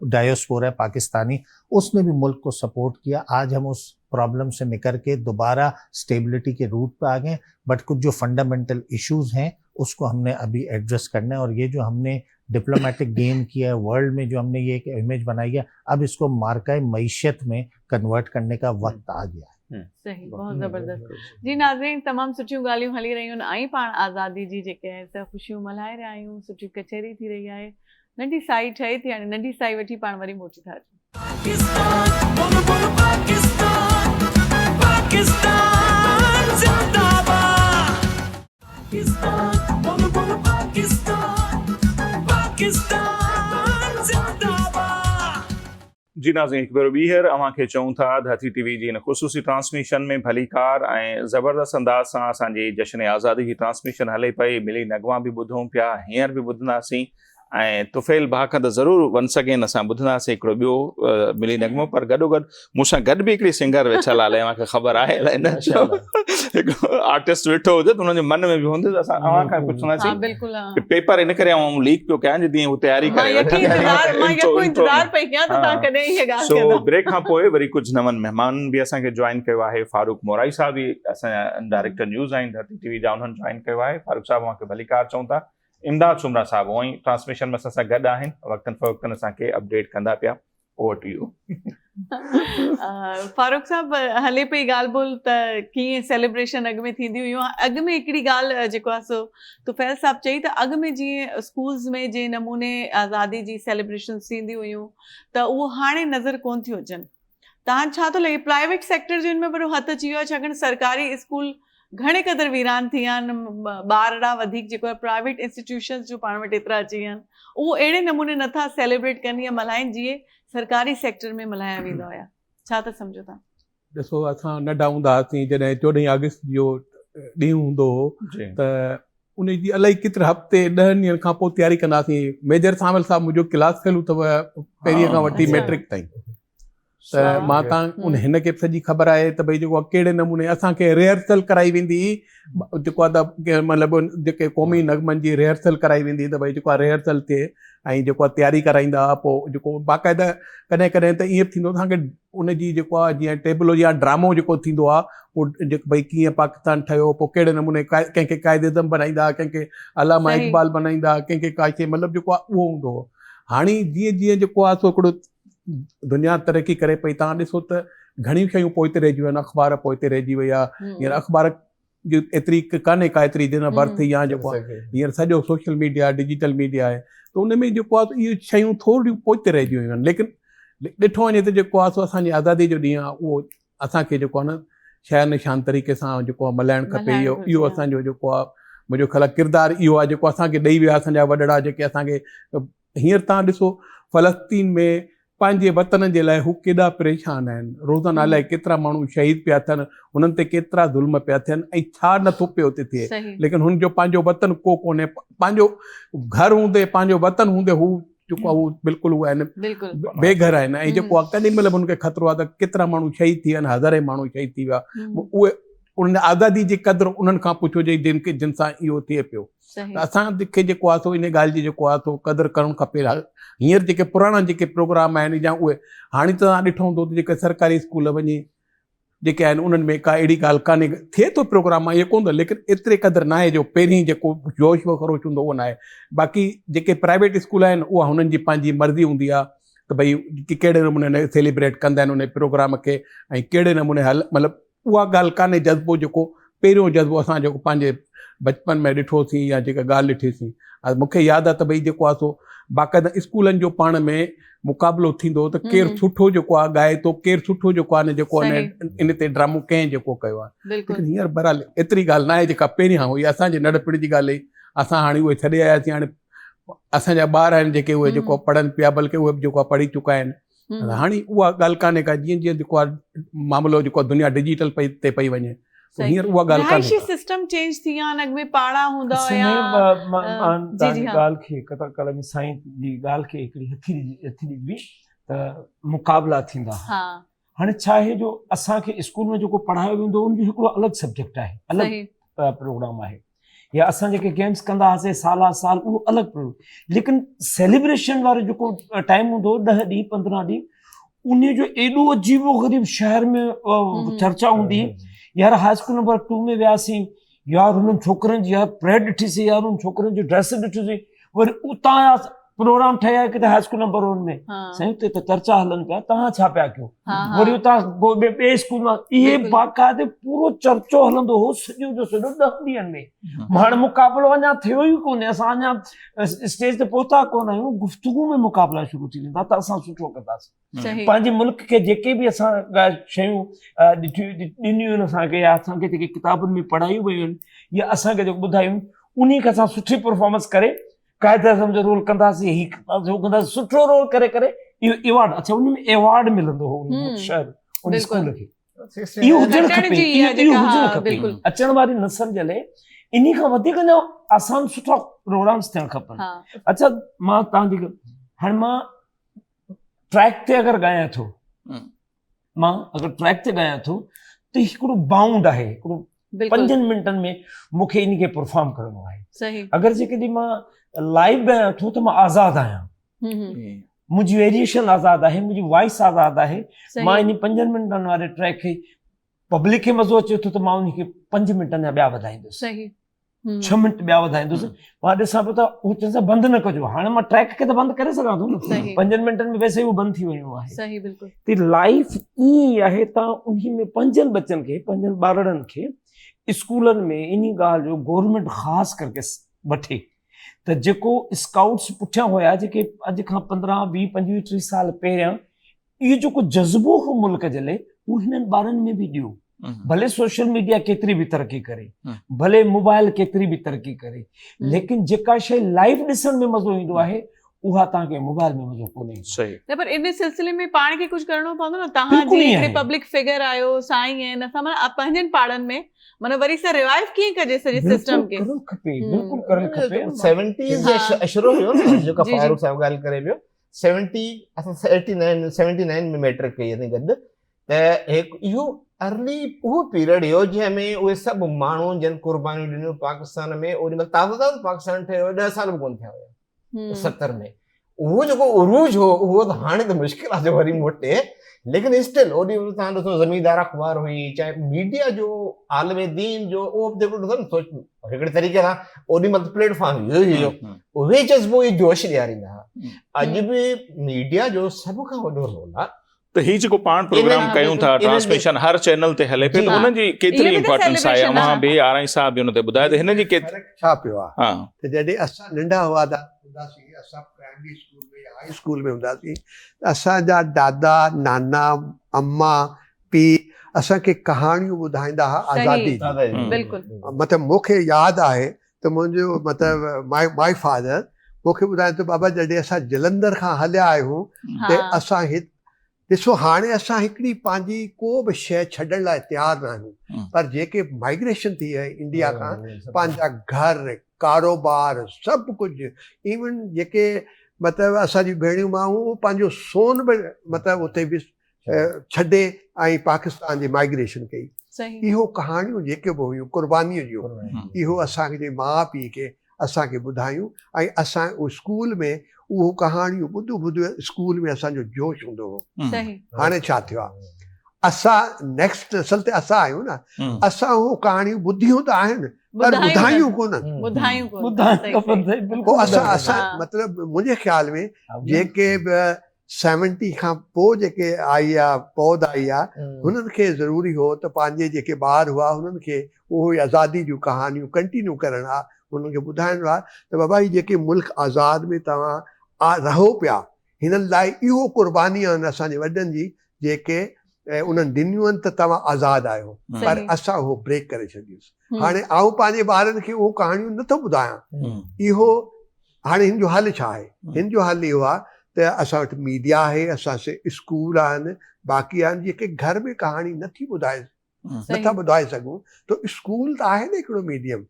डायोस्पोरा है पाकिस्तानी, उसने भी मुल्क को सपोर्ट किया। आज हम उस प्रॉब्लम से निकल के दोबारा स्टेबिलिटी के रूट पे आ गए, बट कुछ जो फंडामेंटल इश्यूज हैं उसको हमने अभी एड्रेस करना है। और ये जो हमने डिप्लोमेटिक गेम किया है वर्ल्ड में, जो हमने ये एक इमेज बनाई है, अब इसको मार्का मईशत में कन्वर्ट करने का वक्त आ गया है। सही, बहुत ज़बरदस्त। जी नाज़रीन, तमामु सुठियूं ॻाल्हियूं हली रहियूं आहिनि ऐं पाण आज़ादी जी जेके आहे त ख़ुशियूं मल्हाए रहिया आहियूं, सुठी कचहरी थी रही आहे, नंढी साई ठहे थी, हाणे नंढी साई वठी पाण वरी मोटी था अचूं। जी नाज़रीन, हिकु भेरो ॿीहर अव्हांखे चऊं था धरती टीवी जी हिन ख़ुसूसी ट्रांसमिशन में भलीकार ऐं ज़बरदस्त अंदाज़ सां असांजी जश्न आज़ादी जी ट्रांसमिशन हले पई। मिली नगमा बि ॿुधूं पिया, हींअर बि ॿुधंदासीं ऐं तुफ़ैल भाखंद ज़रूरु वंस अगेन असां ॿुधंदासीं हिकिड़ो ॿियो मिली नगमो। पर गॾोगॾु मूंसां गॾु बि हिकिड़ी सिंगर वेठल आहे, अव्हांखे ख़बर आहे हिकिड़ो आर्टिस्ट वेठो हुजे त हुनजे मन में बि हूंदो त असां अव्हां खां पुछंदासीं। पेपर इन करे आउं लीक पियो कयां जीअं हू तयारी करे सो ब्रेक खां पोइ वरी कुझु नवनि महिमान बि असांखे जॉइन कयो आहे। फारूक मोराई साहब बि असांजा डायरेक्टर न्यूज़ आहिनि धरती टीवी जा, उन्हनि जॉइन कयो आहे। फारूक साहब अव्हांखे भलीकार चऊं था। इमदाद सुमरा साहब हूअं ई ट्रांसमिशन में असां सां गॾु आहिनि, वक़्तन फ़वक़्तन असांखे अपडेट कंदा पिया। Over to you. Farooq sahab, हले पई ॻाल्हि ॿोल त कीअं सेलिब्रेशन अॻु में थींदी हुयूं। अॻु में हिकिड़ी ॻाल्हि जेको आहे सो तुफ़ैल साहब चई त अॻु में जीअं स्कूल्स में जंहिं नमूने आज़ादी जी सेलिब्रेशन थींदी हुयूं त उहो हाणे नज़र कोन थियूं अचनि। तव्हां छा थो लॻे प्राइवेट सेक्टर जो हिन में वॾो हथु अची वियो आहे, छाकाणि सरकारी स्कूल घणे क़दुरु वीरान थी विया आहिनि, ॿारड़ा वधीक जेको आहे प्राइवेट इंस्टीट्यूशन्स जो पाण वटि एतिरा अची विया आहिनि, उहो अहिड़े नमूने नथा सेलिब्रेट कनि या मल्हाइनि जीअं सरकारी सेक्टर में मल्हाया वेंदा हुया। छा था सम्झो तव्हां? ॾिसो, असां नंढा हूंदा हुआसीं जॾहिं 14 अगस्त जो ॾींहुं हूंदो हो त उन जी इलाही केतिरे हफ़्ते 10 ॾींहंनि खां पोइ तयारी कंदासीं। मेजर सामल साहब मुंहिंजो क्लास फेल अथव पहिरीं खां वठी मैट्रिक ताईं, त मां तव्हां हिन खे सॼी ख़बर आहे त भई जेको आहे कहिड़े नमूने असांखे रिहर्सल कराई वेंदी, जेको आहे त मतिलबु जेके क़ौमी नगमनि जी रिहर्सल कराई वेंदी त भई जेको आहे रिहर्सल थिए ऐं जेको आहे तयारी कराईंदा। पोइ जेको बाक़ाइदा कॾहिं कॾहिं त ईअं थींदो असांखे उनजी जेको आहे जीअं टेबलो या ड्रामो जेको थींदो आहे, पोइ जेको भई कीअं पाकिस्तान ठहियो, पोइ कहिड़े नमूने कंहिंखे क़ाइदे आज़म बनाईंदा, कंहिंखे अलामा इक़बाल बनाईंदा, कंहिंखे काशे, मतिलबु जेको आहे उहो हूंदो हो। हाणे जीअं जीअं जेको आहे सो हिकिड़ो दुनिया तरक़ी करे पई, तव्हां ॾिसो त घणियूं शयूं पोइते रहिजी वियूं आहिनि। अख़बार पोइते रहिजी वई आहे, हींअर अख़बार जी एतिरी कान्हे का एतिरी दिन बर्थ या जेको आहे हींअर सॼो सोशल मीडिया डिजिटल मीडिया आहे, त उन में जेको आहे इहे शयूं थोरियूं पोइते रहिजी वियूं आहिनि। लेकिन ॾिठो वञे त जेको आहे सो असांजी आज़ादी जो ॾींहुं आहे उहो असांखे जेको आहे न शइ निशान तरीक़े सां जेको आहे मल्हाइणु खपे। इहो असांजो जेको आहे मुंहिंजो ख़्यालु किरदारु इहो आहे जेको असांखे ॾेई विया असांजा वॾड़ा, जेके असांखे हींअर तव्हां ॾिसो फ़लस्तीन में पंहिंजे वतन जे लाइ हू केॾा परेशान आहिनि। रोज़ाना अलाए केतिरा माण्हू शहीद पिया थियनि, हुननि ते केतिरा ज़ुल्म पिया थियनि ऐं छा नथो पियो हुते थिए। लेकिन हुनजो पंहिंजो वतन को कोन्हे, पंहिंजो घर हूंदे, पंहिंजो वतन हूंदे हू जेको आहे हू बिल्कुलु उहे आहिनि बेघर आहिनि। ऐं जेको आहे केॾी महिल बि हुनखे ख़तरो आहे त केतिरा माण्हू शहीद थी विया आहिनि, हज़ारे माण्हू शहीद थी विया। उहे उन्हनि आज़ादी जी क़दुरु उन्हनि खां पुछो जे जिन सां इहो थिए पियो। त असांखे जेको आहे सो इन ॻाल्हि जी जेको आहे सो क़दुरु करणु खपे। हींअर जेके पुराणा जेके प्रोग्राम आहिनि या उहे हाणे त तव्हां ॾिठो हूंदो त जेके सरकारी स्कूल वञी जेके आहिनि उन्हनि में का अहिड़ी ॻाल्हि कान्हे, थिए थो प्रोग्राम इहो कोन थो, लेकिन एतिरे क़दुरु न आहे जो पहिरीं जेको जोश ख़रोश हूंदो उहो न आहे। बाक़ी जेके प्राइवेट स्कूल आहिनि उहा हुननि जी पंहिंजी मर्ज़ी हूंदी आहे त भई कहिड़े नमूने सेलिब्रेट कंदा आहिनि उन प्रोग्राम खे ऐं कहिड़े नमूने मतिलबु उहा ॻाल्हि कान्हे जज़्बो जेको पहिरियों जज़्बो असां जेको पंहिंजे बचपन में ॾिठोसीं या जेका ॻाल्हि ॾिठीसीं। मूंखे यादि आहे त भई जेको आहे सो बाक़ाइदा स्कूलनि जो पाण में मुक़ाबिलो थींदो त केरु सुठो जेको आहे ॻाए थो, केरु सुठो जेको आहे जेको इन ते ड्रामो कंहिं जेको कयो आहे। लेकिन हींअर बहरहाल एतिरी ॻाल्हि न आहे जेका पहिरियां हुई। असांजे नंढपिण जी ॻाल्हि हुई, असां हाणे उहे छॾे आयासीं। हाणे असांजा ॿार आहिनि जेके उहे जेको पढ़नि पिया, बल्कि उहे बि जेको आहे पढ़ी चुका आहिनि। हाणे उहा ॻाल्हि कान्हे का, जीअं जीअं जेको आहे मामिलो जेको आहे दुनिया डिजिटल ते पई वञे, हींअर उहा ॻाल्हि कान्हे। सिस्टम चेंज थी विया आहिनि, अॻु में पाड़ा हूंदा हुया। ॻाल्हि खे कल में साईं जी ॻाल्हि खे हिकिड़ी हथी ॾिबी त मुक़ाबला थींदा। हाणे छा आहे जो असांखे स्कूल में जेको पढ़ायो वेंदो उनजो हिकिड़ो अलॻि सब्जेक्ट आहे, अलॻि प्रोग्राम आहे। या असां जेके गेम्स कंदा हुआसीं साल साल उहो अलॻि प्रोग्राम। लेकिन सेलिब्रेशन वारो जेको टाइम हूंदो 10 ॾींहं 15 ॾींहं उन जो एॾो अजीबो गरीब शहर में चर्चा हूंदी यार हाई स्कूल नंबर 2 में वियासीं यार हुननि छोकिरनि जी यार परेड ॾिठीसीं यार हुन छोकिरनि जी ड्रेस ॾिठीसीं वरी उतां प्रोग्राम ठहिया किथे हाई स्कूल नंबर 1 में साईं उते त चर्चा हलनि पिया तव्हां छा पिया कयो वरी उतां ॿिए स्कूल मां इहे बाक़ाइदे पूरो चर्चो हलंदो हो सॼो जो सॼो 10 ॾींहंनि में हाणे मुक़ाबिलो अञा थियो ई कोन्हे असां अञा स्टेज ते पहुता कोन आहियूं गुफ़्तगू में मुक़ाबिला शुरू थी वेंदा त असां सुठो कंदासीं पंहिंजे मुल्क खे जेके बि असां शयूं ॾिनियूं आहिनि असांखे या असांखे जेके किताबुनि में पढ़ायूं वियूं आहिनि या असांखे जेको ॿुधायूं उन खे असां सुठी परफॉर्मेंस करे क़ाइदे आज़म जो रोल कंदासीं ही कंदासीं सुठो रोल करे करे इहो एवॉर्ड अच्छा उन में एवॉर्ड मिलंदो हो उन शहर उन स्कूल खे इहो हुजणु खपे इहो हुजणु खपे अचण वारी नस्ल जे लाइ इन खां वधीक न आसान सुठा प्रोग्राम्स थियणु खपनि अच्छा मां तव्हांजी हाणे मां ट्रैक ते अगरि ॻायां थो मां अगरि ट्रैक ते ॻायां थो त हिकिड़ो बाउंड आहे हिकिड़ो 5 मिंटनि में मूंखे इन खे परफॉर्म करिणो आहे अगरि जेकॾहिं मां लाइव ॻायां थो त मां आज़ादु आहियां मुंहिंजी वेरिएशन आज़ादु आहे मुंहिंजी वॉइस आज़ादु आहे मां इन 5 मिंटनि वारे ट्रैक खे पब्लिक खे मज़ो अचे थो त मां उन खे 5 मिंटनि जा ॿिया वधाईंदुसि 6 मिंट ॿिया वधाईंदुसि मां ॾिसां पियो त उहो चवंदा बंदि न कजो हाणे मां ट्रैक खे त बंदि करे सघां थो न 5 मिंटनि में वैसे ई उहो बंदि थी वियो आहे त लाइफ ईअं आहे तव्हां उन में 5 बच्चनि खे 5 ॿारनि खे स्कूलनि में इन ॻाल्हि जो गवर्नमेंट ख़ासि करके वठे त जेको स्काउट्स पुठियां हुया जेके अॼु खां 15, 20, 25, 30 साल पहिरियां इहो जेको जज़्बो हो मुल्क जे लाइ उहो हिननि ॿारनि में बि ॾियो भले सोशल मीडिया केतिरी बि तरक़ी करे भले मोबाइल केतिरी बि तरक़ी करे लेकिन जेका शइ लाइव ॾिसण में मज़ो ईंदो आहे उहा तव्हांखे मोबाइल में मज़ो कोन्हे सही पर इन सिलसिले में पाण खे कुझु करिणो पवंदो न तव्हां जी पब्लिक फिगर आहियो साईं आहिनि असां माना पंहिंजनि पाड़नि में माना वरी सां रिवाइव कीअं कजे सॼे सिस्टम खे बिल्कुलु करणु खपे 70s जे शुरू हुयो न जेका फारूक साहिब ॻाल्हि करे पियो 70 असां 79 में मैट्रिक कई असीं गॾु त हिकु इहो अर्ली उहो पीरियड हुयो जंहिंमें उहे सभु माण्हू जिन कुर्बानियूं ॾिनियूं पाकिस्तान में ओॾी महिल ताज़ो पाकिस्तान ठहियो 10 साल बि कोन थिया हुया 70 में उहो जेको उरूज हो उहो त हाणे त मुश्किल आहे जो वरी मोटे लेकिन स्टिल ओॾी महिल तव्हां ॾिसो ज़मीदार अख़बार हुई चाहे मीडिया जो आलम दीन जो उहो जेको ॾिसो न हिकिड़े तरीक़े सां ओॾी महिल प्लेटफॉर्म हुयो उहे जज़्बो इहो जोश ॾियारींदा हुआ अॼु बि मीडिया जो सभ खां वॾो रोल आहे त ही जेको पाण प्रोग्राम कयूं था ट्रांसमिशन हर चैनल ते हले पियो त हुनजी केतिरी इंपॉर्टेंस आहे मां बि आराई साहब बि हुन ते ॿुधायो त हिनजी केतिरी छा पियो आहे त जॾहिं असां नंढा हूंदासीं असां प्राइमरी स्कूल में या हाई स्कूल में हूंदासीं त असांजा दादा नाना अम्मा पीउ असांखे कहाणियूं ॿुधाईंदा हुआ आज़ादी मतिलबु मूंखे यादि आहे त मुंहिंजो मतिलबु माई फादर मूंखे ॿुधाए थो बाबा जॾहिं असां जलंधर खां हलिया आहियूं त असां ॾिसो हाणे असां हिकिड़ी पंहिंजी को बि शइ छॾण लाइ तयारु न आहियूं पर जेके माइग्रेशन थी आहे इंडिया खां पंहिंजा घर कारोबार सभु कुझु इवन जेके मतिलबु असांजी भेणियूं माण्हू उहो पंहिंजो सोन बि मतिलबु उते बि छॾे ऐं पाकिस्तान जी माइग्रेशन कई इहो कहाणियूं जेके बि हुयूं क़ुर्बानीअ जूं इहो असांजे माउ पीउ खे असांखे ॿुधायूं ऐं असां स्कूल में उहो कहाणियूं ॿुधो स्कूल में असांजो जोश हूंदो हो हाणे छा थियो आहे असां नेक्स्ट नस्ल ते असां आहियूं न असां उहो कहाणियूं ॿुधियूं त आहिनि पर ॿुधायूं कोन असां मतिलबु मुंहिंजे ख़्याल में जेके बि 70 खां पोइ जेके आई आहे पौध आई आहे हुननि खे ज़रूरी हो त पंहिंजे जेके ॿार हुआ हुननि खे उहो आज़ादी जूं कहानियूं कंटिन्यू करणु आहे हुननि खे ॿुधाइणो आहे त बाबा ही जेके मुल्क आज़ाद में तव्हां रहो पिया हिननि लाइ इहो क़ुर्बानी आहिनि असांजे वॾनि जी जेके उन्हनि ॾिनियूं आहिनि त तव्हां आज़ादु आहियो पर असां उहो ब्रेक करे छॾियोसीं हाणे आऊं पंहिंजे ॿारनि खे उहो कहाणियूं नथो ॿुधायां इहो हाणे हिन जो हल छा आहे हिन जो हल इहो आहे त असां वटि मीडिया आहे असां स्कूल आहिनि बाक़ी आहिनि जेके घर में कहाणी नथा ॿुधाए सघूं त स्कूल त आहे न हिकिड़ो मीडियम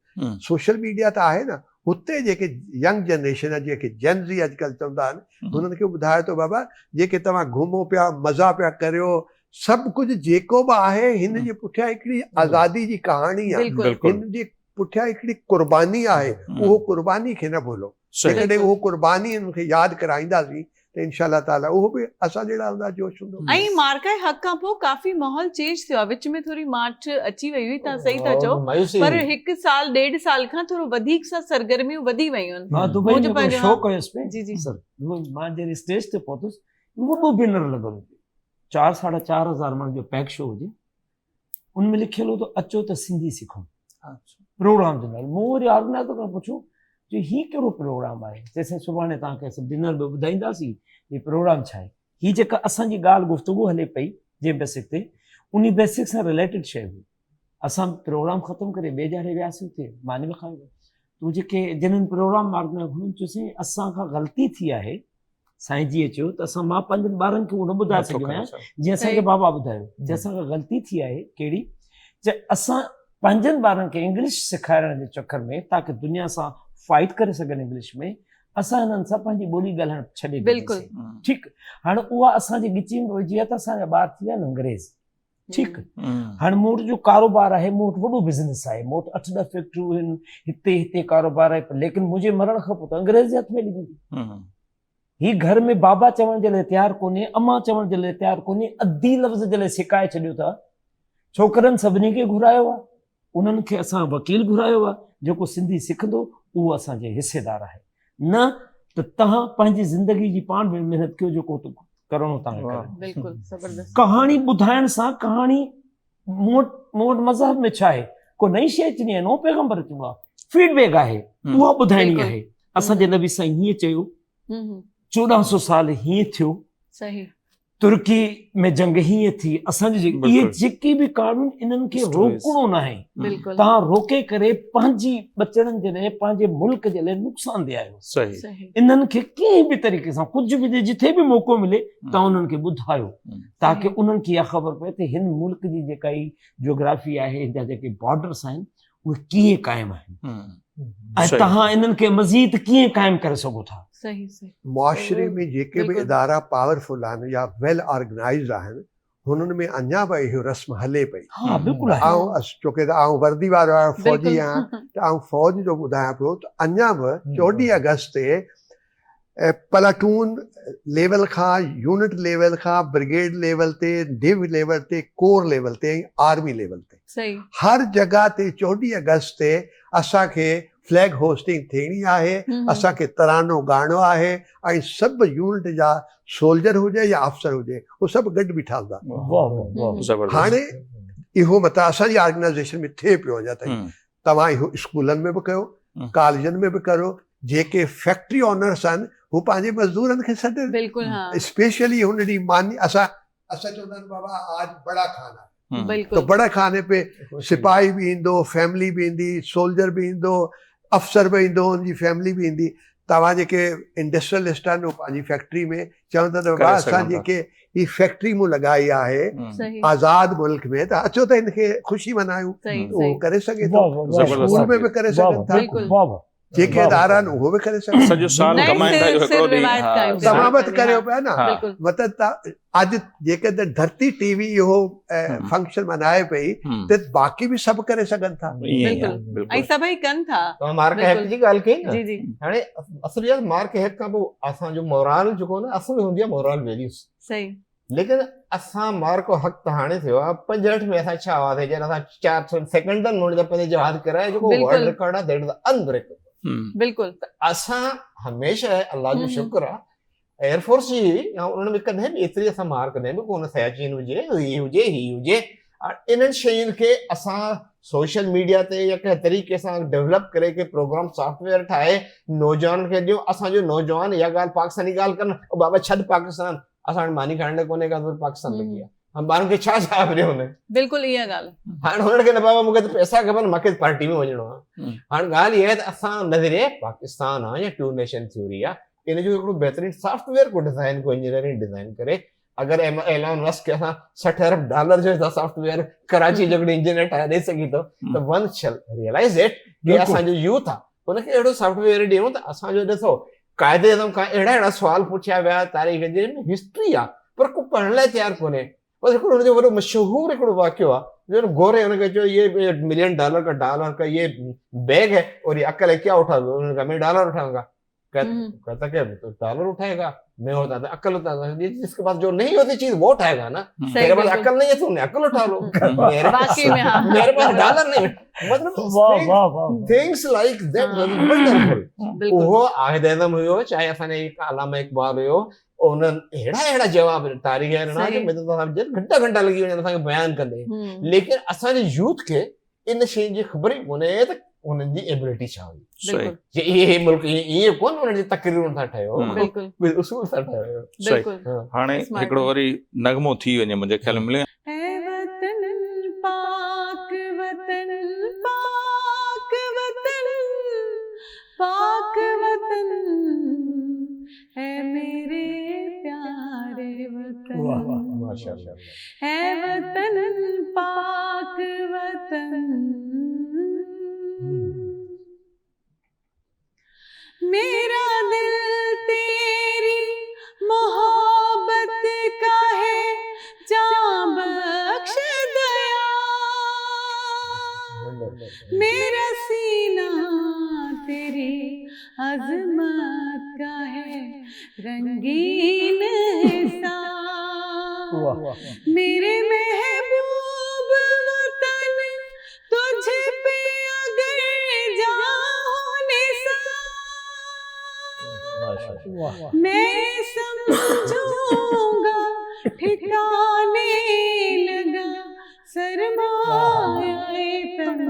सोशल मीडिया त आहे न हुते जेके यंग जनरेशन आहे जेके जेनज़ी अॼुकल्ह चवंदा आहिनि हुननि खे ॿुधाए थो बाबा जेके तव्हां घुमो पिया मज़ा पिया करियो सभु कुझु जेको बि आहे हिन जे पुठियां हिकिड़ी आज़ादी जी कहाणी आहे हिन जे पुठियां हिकिड़ी क़ुर्बानी आहे उहो क़ुर्बानी खे न भुलो जेकॾहिं उहो क़ुर्बानी हुनखे यादि कराईंदासीं त इंशाल्लाह ताला उहो बि असां जहिड़ा हूंदा जोश हूंदो। ऐं मार्का हक़ खां पोइ काफ़ी माहौल चेंज थियो आहे, विच में थोरी माठ अची वई हुई, तव्हां सही था चओ, पर 1 साल 1.5 साल खां थोरो वधीक सां सरगर्मियूं वधी वयूं आहिनि। मां दुबई में पंहिंजो शो कयोसि पे जी जी सर, मां जॾहिं स्टेज ते पहुतुसि वॾो बैनर लॻल हो, 4-4.5 हज़ार माण्हुनि जो पैक शो हुजे, उनमें लिखियलु हो त अचो त सिंधी सिखूं प्रोग्राम जे नाले। मूं वरी ऑर्गेनाइज़र खां पुछियो जो ही कहिड़ो प्रोग्राम आहे, चइसि सुभाणे तव्हांखे सभु डिनर में ॿुधाईंदासीं ही प्रोग्राम छा आहे। ही जेका असांजी ॻाल्हि गुफ़्तगू हले पई जंहिं बेसिक ते, उन बेसिक सां रिलेटेड शइ हुई। असां प्रोग्राम ख़तमु करे ॿिए ॼाणे वियासीं हुते, मानी में खाई तूं जेके जिन्हनि प्रोग्राम ऑर्गेनाइज़ हुननि चयोसीं असां खां ग़लती थी आहे, साईं जीअं चयो त असां मां पंहिंजनि ॿारनि खे उहो न ॿुधाए सघियो आहियां जीअं असांखे बाबा ॿुधायो, जे असांखां ग़लती थी आहे कहिड़ी, जे असां पंहिंजनि ॿारनि खे इंग्लिश सेखारण जे चक्कर में ताकी दुनिया सां फाइट करे सघनि इंग्लिश में, असां हिननि सां पंहिंजी ॿोली ॻाल्हाइण छॾे ॾिनी। बिल्कुलु ठीकु, हाणे उहा असांजी गिची में विझी आहे त असांजा ॿार थी विया आहिनि अंग्रेज़। ठीकु, हाणे मूं वटि जो कारोबार आहे, मूं वटि वॾो बिज़नेस आहे, मूं वटि 8-10 फैक्ट्रियूं आहिनि, हिते कारोबार आहे, लेकिन मुंहिंजे मरण खां पोइ त अंग्रेज़ जे हथ में ॾिनी। ही घर में बाबा चवण जे लाइ तयारु कोन्हे, अम्मा चवण जे लाइ तयारु कोन्हे, अधी लफ़्ज़ जे लाइ सिकाए छॾियो था। छोकरनि सभिनी खे घुरायो आहे, उन्हनि खे असां वकील घुरायो आहे, जेको सिंधी सिखंदो उहो असांजे हिसेदार आहे, न त तव्हां पंहिंजी ज़िंदगी जी पाण में महिनत कयो जेको करणो तव्हांखे। कहाणी ॿुधाइण सां, कहाणी मूं वटि मज़हब में छा आहे, को नई शइ अचणी आहे, नओं पैगंबर अचिणो आहे, फीडबैक आहे, उहा ॿुधाइणी आहे। असांजे नबी साईं हीअं चयो, 1400 साल हीअं थियो, तुर्की में जंग हीअं थी, असांजी इहे जेके बि कानून इन्हनि खे रोकणो न आहे, तव्हां रोके करे पंहिंजी बचड़नि जे लाइ, पंहिंजे मुल्क जे लाइ नुक़सानदेह आहियो। इन्हनि खे कंहिं बि तरीक़े सां कुझु बि जिथे बि मौक़ो मिले तव्हां उन्हनि खे ॿुधायो, ताकी उन्हनि खे इहा ख़बर पए त हिन मुल्क जी जेका ई जियोग्राफी आहे, हिन जा जेके बॉर्डर्स आहिनि उहे कीअं क़ाइमु आहिनि, ऐं तव्हां इन्हनि खे मज़ीद कीअं क़ाइमु करे सघो था। मुआशरे में जेके बि इदारा पावरफुल आहिनि या वेल ऑर्गेनाइज़्ड आहिनि, हुननि में अञा बि इहो रस्म हले पई। छोकी त आउं वर्दी वारो आहियां, फ़ौजी आहियां, त आउं फ़ौज जो ॿुधायां पियो त अञा बि 14 अगस्त ते प्लाटून लेवल खां, यूनिट लेवल खां, ब्रिगेड लेवल ते, डिव लेवल ते, कोर लेवल ते, आर्मी लेवल ते, हर जगह ते 14 अगस्त ते असांखे फ्लैग होस्टिंग थियणी आहे, असांखे तरानो ॻाइणो आहे, ऐं सभु यूनिट जा सोल्जर हुजे या अफ़सर हुजे उहे सभु गॾु बीठा हूंदा। हाणे इहो मतिलबु असांजी ऑर्गेनाइज़ेशन में थिए पियो अञा ताईं। तव्हां इहो स्कूलनि में बि कयो, कॉलेजनि में बि करो, जेके फैक्ट्री ऑनर्स आहिनि हू पंहिंजे मज़दूरनि खे सॾनि, स्पेशली हुन ॾींहुं मानी असां चवंदा आहिनि बाबा आज बड़ा खाना, तो बड़ा खाने पे सिपाही बि ईंदो, फैमिली बि ईंदी, सोल्जर बि ईंदो, अफ़सर बि ईंदो, हुनजी फैमिली बि ईंदी। तव्हां जेके इंडस्ट्रियलिस्ट आहिनि पंहिंजी फैक्ट्री में चवंदा त बाबा असां जेके ही फैक्ट्री मूं लॻाई आहे आज़ाद मुल्क में, त अचो त हिनखे ख़ुशी मनायूं, उहो करे सघे थो, स्कूल में बि करे सघनि था, जेके इदारा आहिनि उहो बि करे सघनि, सॼो साल कमाइण जो हिकिड़ो ॾींहुं तमामत करियो पिया न। मतिलबु अॼु जेके त धरती टीवी इहो फंक्शन मनाए पई त बाक़ी बि सभु करे सघनि था, ऐं सभई कनि था। मार्क हैक जी ॻाल्हि कई न, हाणे असुलियत मार्क हैक खां पोइ असांजो मोरल जेको न असुल हूंदी आहे मोरल वैल्यूज़, सही, लेकिन असां मार्को हक़ त हाणे थियो आहे 65 में असां छा हुआसीं जॾहिं असां 4 सेकंडनि में पंहिंजे जहाज कराए जेको वर्ल्ड रिकॉर्ड आहे दैट इज अनब्रेकेबल। बिल्कुल, असां हमेशह अल्लाह जो शुक्र आहे एयरफोर्स जी उन्हनि में कॾहिं बि एतिरी असां मार कॾहिं बि कोन सियाचिन हुजे, ही हुजे, ही हुजे, इन्हनि शयुनि खे असां सोशल मीडिया ते या कंहिं तरीक़े सां डेवलप करे के प्रोग्राम सॉफ्टवेयर ठाहे नौजवान खे ॾियो। असांजो नौजवान इहा ॻाल्हि पाकिस्तानी ॻाल्हि कनि, बाबा छॾ पाकिस्तान, असां हाणे मानी खाइण लाइ कोन्हे का पाकिस्तान लॻी आहे, ॿारनि खे छा जवाबु ॾियो हुन? बिल्कुलु इहा ॻाल्हि। हाणे हुननि खे न बाबा मूंखे त पैसा खपनि, मूंखे पार्टी में वञिणो आहे। हाणे ॻाल्हि इहा आहे त असां नज़रिए पाकिस्तान आहे या 2 नेशन थ्योरी आहे, इन जो हिकिड़ो बहितरीन सॉफ्टवेयर को डिज़ाइन को इंजीनियरिंग डिज़ाइन करे, अगरि एलोन मस्क खे असां $60 अरब जो सॉफ्टवेयर कराची जो हिकिड़ो इंजीनियर ठाहे ॾेई सघी थो, त वन शैल रियलाइज़ इट कि असांजो यूथ आहे हुनखे अहिड़ो सॉफ्टवेयर ॾियूं त असांजो ॾिसो क़ाइदे आज़म खां अहिड़ा सुवाल पुछिया विया तारीख़ जे हिस्ट्री आहे, पर को पढ़ण लाइ तयारु कोन्हे। बस हिकिड़ो हुनजो वॾो मशहूरु हिकिड़ो वाक़ियो आहे, जो गोरे हुनखे चयो ये $1 मिलियन का ये बैग है और ये अकल है क्या उठा, $1 मिलियन उठाऊंगा, कहता क्या तो डॉलर उठाएगा, मैं होता था अक्ल होता था, जिसके पास जो नहीं होती चीज वो उठाएगा ना। तेरे पास अक्ल नहीं है, तुमने अक्ल उठा लो। मेरे पास डॉलर नहीं, मतलब थिंग्स लाइक दैट वंडरफुल। वो आहिद-ए-आज़म हुयो, चाहे असांजे अल्लामा इकबाल हुयो, उन्हनि अहिड़ा जवाब तारीख़ आहे ना जो घंटा घंटा लॻी वञनि असांखे बयानु कंदे, लेकिन असांजे यूथ खे इन शइ जी ख़बर ई कोन्हे त उन्हनि जी एबिलिटी छा हुई। जे इहे मुल्क ईअं कोन उन्हनि जी तकरीरूं था ठहियो, बिल्कुलु उसूल था ठहियो। हाणे हिकिड़ो वरी नगमो थी वञे मुंहिंजे ख़्याल में, पाक वतन है मेरे प्यारे वतन, माशाअल्लाह है वतन पाक वतन, मेरा दिल तेरी मोहब्बत का है, जान बख्श दया, मेरा सीना तेरी अजमत का है, रंगीन हिस्सा, मेरे महबूब वतन तुझ पे अगर जाऊं निसार, मैं समझूंगा ठिकाने लगा सरमाए तन,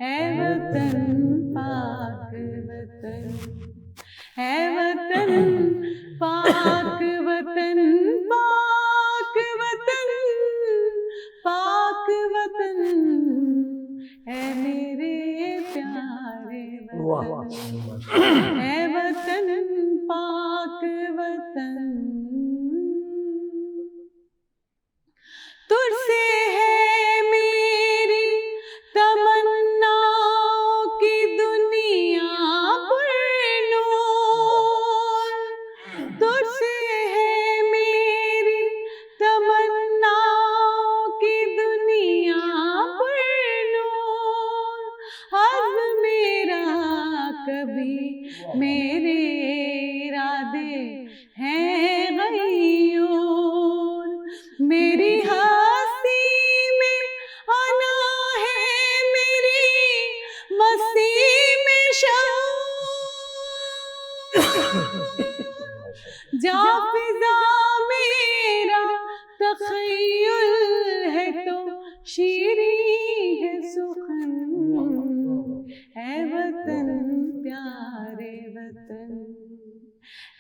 है वतन पाक वतन, है वतन पाक वतन, पाक वतन, पाक वतन है मेरे प्यारे वतन, है वतन पाक वतन, तुझसे है मेरी तमन्नाओं की दुनिया पुरनूर, तुझसे है मेरी तमन्नाओं की दुनिया पुरनूर, हज़्म मेरा कभी मेरे इरादे हैं गयूर, मेरी हस्ती में आना है, मेरी मस्ती में जा फिजा मेरा तख़य्युल है तो शीरी है सुखन, है वतन प्यारे वतन,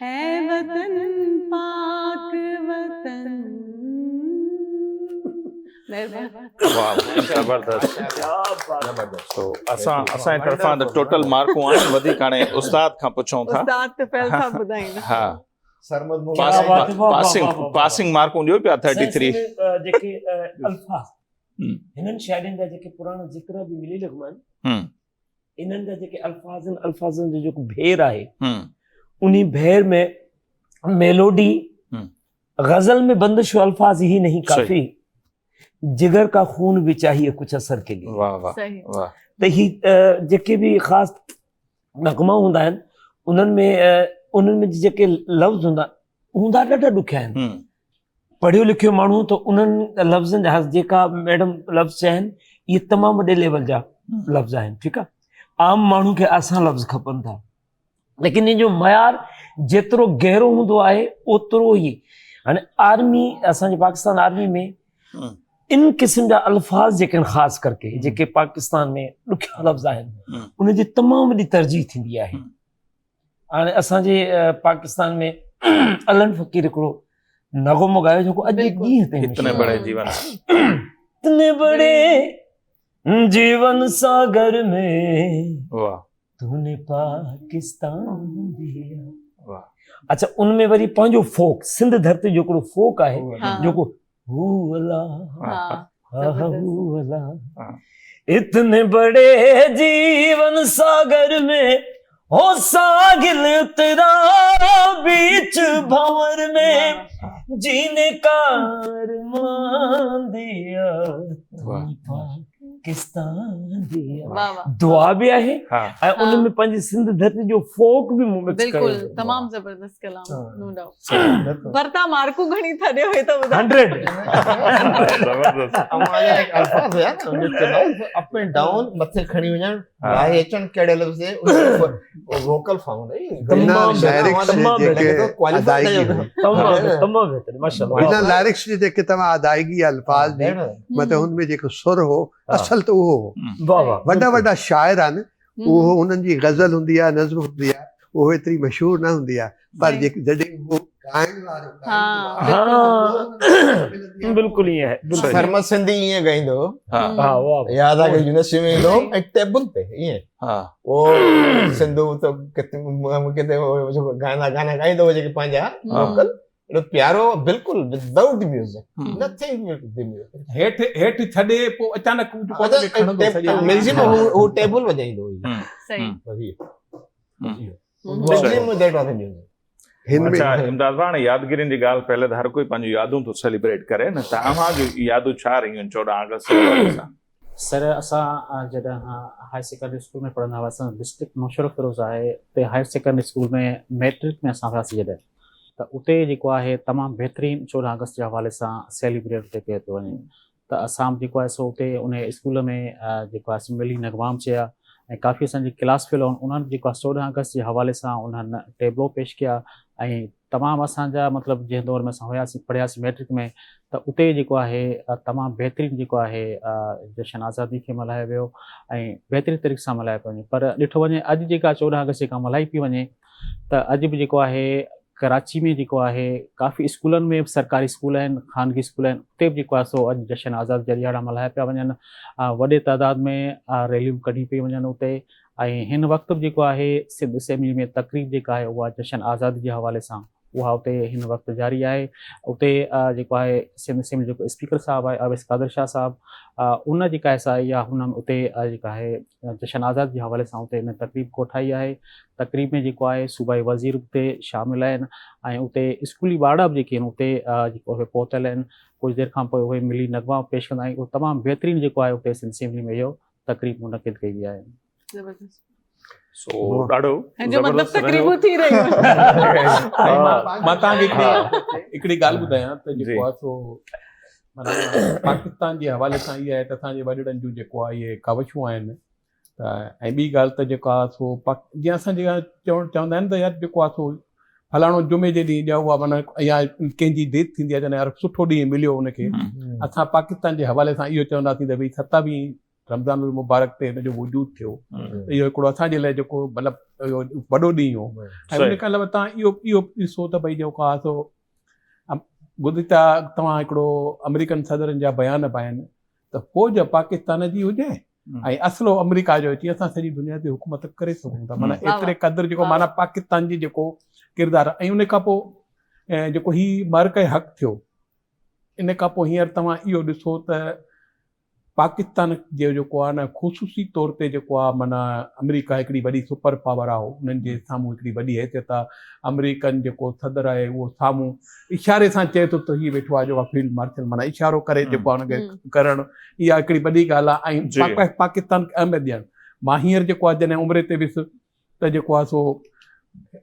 है वतन पाक वतन। जबरदस्त। तो असांजे तरफ़ां त टोटल मार्कूं आहिनि, वधीक हाणे उस्ताद खां पुछूं था। उस्ताद तुफ़ैल साहब ॿुधाईंदा। हा, पासिंग मार्कूं ॾियो पिया 33। जेके अल्फाज हिननि शाइरनि जा जेके पुराणा ज़िक्र बि मिली रखिया आहिनि, इन्हनि जा जेके अल्फाज़नि जो जेको भेर आहे, उन्हीं भेर में मेलोडी, गजल में बंदिश अल्फाज ही नहीं काफी, जिगर का खून भी चाहिए कुछ असर के लिए। वाह वाह वाह। त ही जेके भी ख़ास नगमा हूंदा आहिनि, उन्हनि में जेके लफ़्ज़ हूंदा ॾाढा ॾुखिया आहिनि। पढ़ियो लिखियो माण्हू त उन्हनि लफ़्ज़नि जा जेका मैडम लफ़्ज़ चया आहिनि, इहे तमामु वॾे लेवल जा लफ़्ज़ आहिनि। ठीकु आहे, आम माण्हू खे आसान लफ़्ज़ खपनि था, लेकिन इन जो मयार जेतिरो गहरो हूंदो आहे ओतिरो ई। हाणे आर्मी, असांजे पाकिस्तान आर्मी में इन क़िस्म जा अल्फाज जेके आहिनि, ख़ासि करके जेके पाकिस्तान में ॾुखिया लफ़्ज़ आहिनि, उनजी तमामु वॾी तरजीह थींदी आहे। हाणे असांजे पाकिस्तान में अलन फ़कीर हिकिड़ो नगमो ॻायो जेको अॼु ॾींहं ताईं इतने बड़े जीवन, इतने बड़े जीवन सागर में वाह तूने पाकिस्तान दिया। वाह। अच्छा, उनमें वरी पंहिंजो फोक, सिंध धरती जो हिकिड़ो फोक आहे, जेको इतने बड़े जीवन सागर में हो सागिल तेरा बीच भंवर में जीने का अरमान दिया। पाकिस्तान जी वाह वाह दुआ भी आहे हाँ ऐं उन में पंहिंजी सिंध धरती जो फोक बि मिक्स बिल्कुल तमाम जबरदस्त कलाम नो डाउट पर तव्हां मार्कूं घणी था ॾियो हे त ॿुधायो 100 जबरदस्त हमारे एक अल्फाज है ना उनके चलाओ अप एंड डाउन मथे खड़ी वञण लाइ अचण कहिड़े लफ़्ज़ जे वोकल फाउंड है तमाम जेके अदायगी तमाम बहितर माशाल्लाह बिना लिरिक्स जे जेके तव्हां अदायगी अल्फाज जी मतलब हुनमें जेको सुर हो असल तो उहो हो वाह वाह वॾा वॾा शाइर आहिनि उहो उन्हनि जी गज़ल हूंदी आहे नज़्म हूंदी आहे उहो एतिरी मशहूर न हूंदी आहे पर जॾहिं उहो ॻाइण वारो बिल्कुल ईअं आहे बिल्कुल फरमत सिंधी ईअं ॻाईंदो हाँ हा वाह याद आहे कि यूनिवर्सिटी में ईंदो ऐं टेबल पे ईअं हाँ वो सिंधू तो किथे जेको गाना ॻाईंदो हो जेके पंहिंजा लोकल एॾो प्यारो बिल्कुलु विदाउट म्यूज़िक नथिंग हेठि छॾे पोइ अचानक कुझु खणंदो सॼे म्यूज़िक हू टेबल वॼाईंदो हुई सही म्यूज़िक में दैट वाज म्यूज़िक अच्छा इमदाद भाई यादगिरियुनि जी ॻाल्हि पहले त हर कोई पंहिंजूं यादूं थो सेलिब्रेट करे न तव्हां जूं यादूं छा रहियूं 14 अगस्त सां सर असां जॾहिं हाई सेकेंडरी स्कूल में पढ़ंदा हुआसीं डिस्ट्रिक्ट मुशरफ फिरोज़ आहे उते हायर सेकेंडरी स्कूल में मैट्रिक में असां वियासीं जॾहिं त उते जेको आहे तमामु बहितरीनु 14 अगस्त जे हवाले सां सेलिब्रेट उते कयो थो वञे त असां जेको आहे सो उते उन स्कूल में जेको आहे मिली नगवाम चया ऐं काफ़ी असांजी क्लास फेलो उन्हनि जेको आहे 14 अगस्त जे हवाले सां उन्हनि टेबलो पेश कया ऐं तमामु असांजा मतिलबु जंहिं दौर में असां हुयासीं पढ़ियासीं मैट्रिक में त उते जेको आहे तमामु बहितरीनु जेको आहे जशन आज़ादी खे मल्हायो वियो ऐं बहितरीनु तरीक़े सां मल्हायो पियो वञे पर ॾिठो वञे अॼु जेका 14 अगस्त जेका मल्हाई पई वञे त अॼु बि जेको आहे कराची में जेको आहे काफ़ी स्कूलनि में सरकारी स्कूल आहिनि ख़ानगी स्कूल आहिनि उते बि जेको आहे सो अॼु जशन आज़ादी जा ॾियारा मल्हाया पिया वञनि वॾे तइदाद में रैलियूं कढी पई वञनि उते ऐं हिन वक़्तु बि जेको आहे सिंध असेंबली में तक़रीब जेका आहे उहा जशन आज़ादी जे हवाले सां उहा उते हिन वक़्तु जारी आहे उते जेको आहे सिंध असेंबली जेको स्पीकर साहिबु आहे अवैस कादर शाह साहिबु उन जेका आहे या हुन उते जेका आहे जशन आज़ादी जे हवाले सां उते हिन तक़रीब कोठाई आहे तक़रीब में जेको आहे सूबाई वज़ीर उते शामिल आहिनि ऐं उते स्कूली ॿार बि जेके आहिनि उते जेको उहे पहुतल आहिनि कुझु देरि खां पोइ उहे मिली नगमा पेश कंदा आहिनि उहो तमामु बहितरीनु जेको आहे उते सिंध असेंबली में इहो तक़रीब मुनक़िद कई वई आहे ज़बरदस्त सो ॾाढो जो मतलब तकरीबूं थी रहियूं मां तव्हांखे हिकिड़ी ॻाल्हि ॿुधायां त जेको आहे सो माना पाकिस्तान जे हवाले सां इहा आहे त असांजे वॾड़नि जूं जेको आहे इहे कावशूं आहिनि त ऐं ॿी ॻाल्हि त जेको आहे सो जीअं असां जेका चवंदा आहिनि त यार जेको आहे सो फलाणो जुमे जे ॾींहुं ॼाओ आहे माना या कंहिंजी डेथ थींदी आहे त यार सुठो ॾींहुं मिलियो हुनखे असां पाकिस्तान जे हवाले सां इहो चवंदासीं त भई 27 रमज़ान मुबारक ते हिनजो वजूद थियो इहो हिकिड़ो असांजे लाइ जेको मतिलबु वॾो ॾींहुं हो ऐं उन खां अलावा तव्हां इहो ॾिसो त भई जेको आहे सो गुज़िरिया तव्हां हिकिड़ो अमेरिकन सदरनि जा बयान बि आहिनि त फ़ौज पाकिस्तान जी हुजे ऐं असलो अमेरिका जो अची असां सॼी दुनिया ते हुकूमत करे सघूं था माना एतिरे क़दुरु जेको माना पाकिस्तान जी जेको किरदारु ऐं उन खां पोइ जेको हीउ मर्क हक़ थियो इन खां पोइ हींअर तव्हां इहो ॾिसो त पाकिस्तान जो जेको आहे न ख़ुशूसी तौर ते जेको आहे माना अमेरिका हिकिड़ी वॾी सुपर पावर आहे उन्हनि जे साम्हूं हिकिड़ी वॾी हैसियत आहे अमेरिकन जेको सदर आहे उहो साम्हूं इशारे सां चए थो त हीउ वेठो आहे जेको आहे फील्ड मार्शल माना इशारो करे जेको आहे हुनखे करणु इहा हिकिड़ी वॾी ॻाल्हि आहे ऐं पाकिस्तान खे अहमियत ॾियणु मां हींअर जेको आहे जॾहिं उमिरि ते वियुसि त जेको आहे सो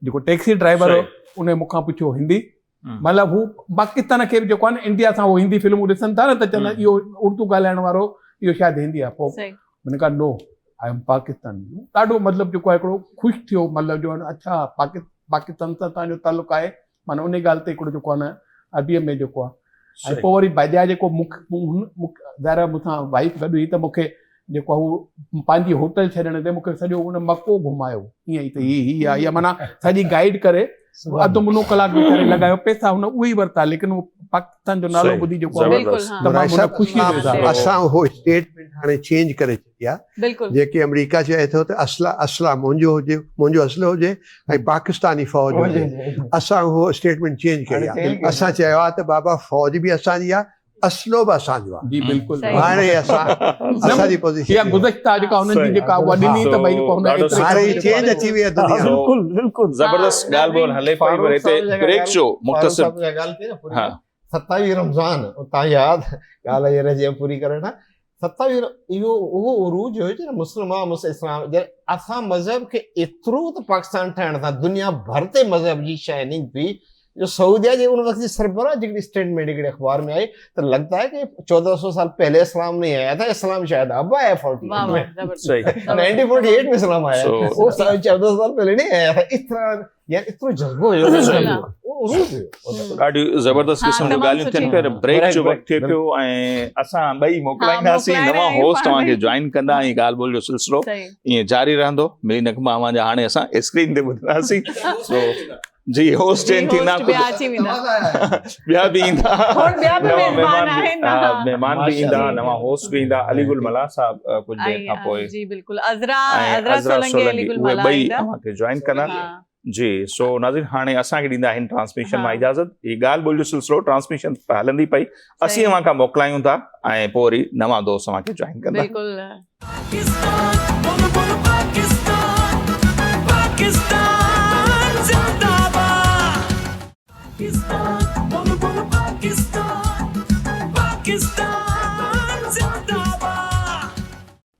जेको टैक्सी ड्राइवर उन मूंखां पुछियो हिंदी मतिलबु हू पाकिस्तान खे बि जेको आहे न इंडिया सां उहो हिंदी फिल्मूं ॾिसनि था न त चवंदा इहो उर्दू ॻाल्हाइण वारो इहो शायदि हिंदी आहे पोइ हुन खां नो आई एम पाकिस्तान ॾाढो मतिलबु जेको आहे हिकिड़ो ख़ुशि थियो मतिलबु जो अच्छा पाकिस्तान सां तव्हांजो तालुक़ु आहे माना उन ॻाल्हि ते हिकिड़ो जेको आहे न अरबीअ में जेको आहे ऐं पोइ वरी बजाए जेको ज़ाहिर मूंसां वाइफ गॾु हुई त मूंखे जेको आहे उहो पंहिंजी होटल छॾण ते मूंखे सॼो उन मको घुमायो ईअं ई त हीअ आहे इहा माना सॼी गाइड करे अधु मुनो कलाक में करे लॻायो पैसा हुन उहे ई वरिता लेकिन उहो पाकिस्तान जो नालो ॿुधी जेको असां उहो स्टेटमेंट हाणे चेंज करे छॾी आहे जेके अमेरिका चए थो त असला मुंहिंजो हुजे मुंहिंजो असलो हुजे ऐं पाकिस्तानी फ़ौज हुजे असां उहो स्टेटमेंट चेंज कई आहे असां चयो आहे त बाबा फ़ौज बि असांजी आहे असलो बि असांजो आहे जी बिल्कुलु हाणे असांजी पोज़ीशन गुज़िश्ता जेका हुननि जी जेका उहा ॾिनी त भई हाणे चेंज अची वई आहे दुनिया बिल्कुलु बिल्कुलु ज़बरदस्त ॻाल्हि ॿोल हले पई पर हिते ब्रेक शो मुख़्तसिर 27 रमज़ान तव्हां यादि ॻाल्हि हींअर जीअं पूरी करणु 27 इहो उहो उरूज हुयो न मुस्लमान इस्लाम असां मज़हब खे एतिरो त पाकिस्तान ठाहिण सां दुनिया भर ते मज़हब जी शाइनिंग थी जो सऊदिया जे उन वक्त की सरबराह जी स्टेटमेंट हिकिड़े अखबार में आई तो लगता है कि 1400 साल पहले इस्लाम नहीं आया था, इस्लाम शायद अब आया 48 में, 1948 में इस्लाम आया, वो 1400 साल पहले नहीं आया था। इस तरह यार इतना जज्बो ॾाढी ज़बरदस्त क़िस्म जूं ॻाल्हियूं थियनि पियूं। ब्रेक जो वक़्तु थिए पियो ऐं असां ॿई मोकिलाईंदासीं, नवां होस्ट तव्हांखे जॉइन कंदा, ऐं ॻाल्हि ॿोल जो सिलसिलो ईअं जारी रहंदो। मिली नगमा जा हाणे असां स्क्रीन ते ॿुधंदासीं। जी होस्ट चेंज थींदा, ॿिया बि ईंदा, महिमान बि ईंदा, नवां होस्ट बि ईंदा। अलीगुल मला साहब कुझु देरि खां पोइ जी बिल्कुलु अज़रा सोलंकी अलीगुल मला ॿई तव्हांखे जॉइन कंदा। जी सो नाज़रीन हाणे असांखे ॾींदा आहिनि ट्रांसमिशन मां इजाज़त। ही ॻाल्हि ॿोल जो सिलसिलो ट्रांसमिशन हलंदी पई, असीं अवां खां मोकिलायूं था ऐं पोइ वरी नवां दोस्त अवांखे जॉइन कंदा।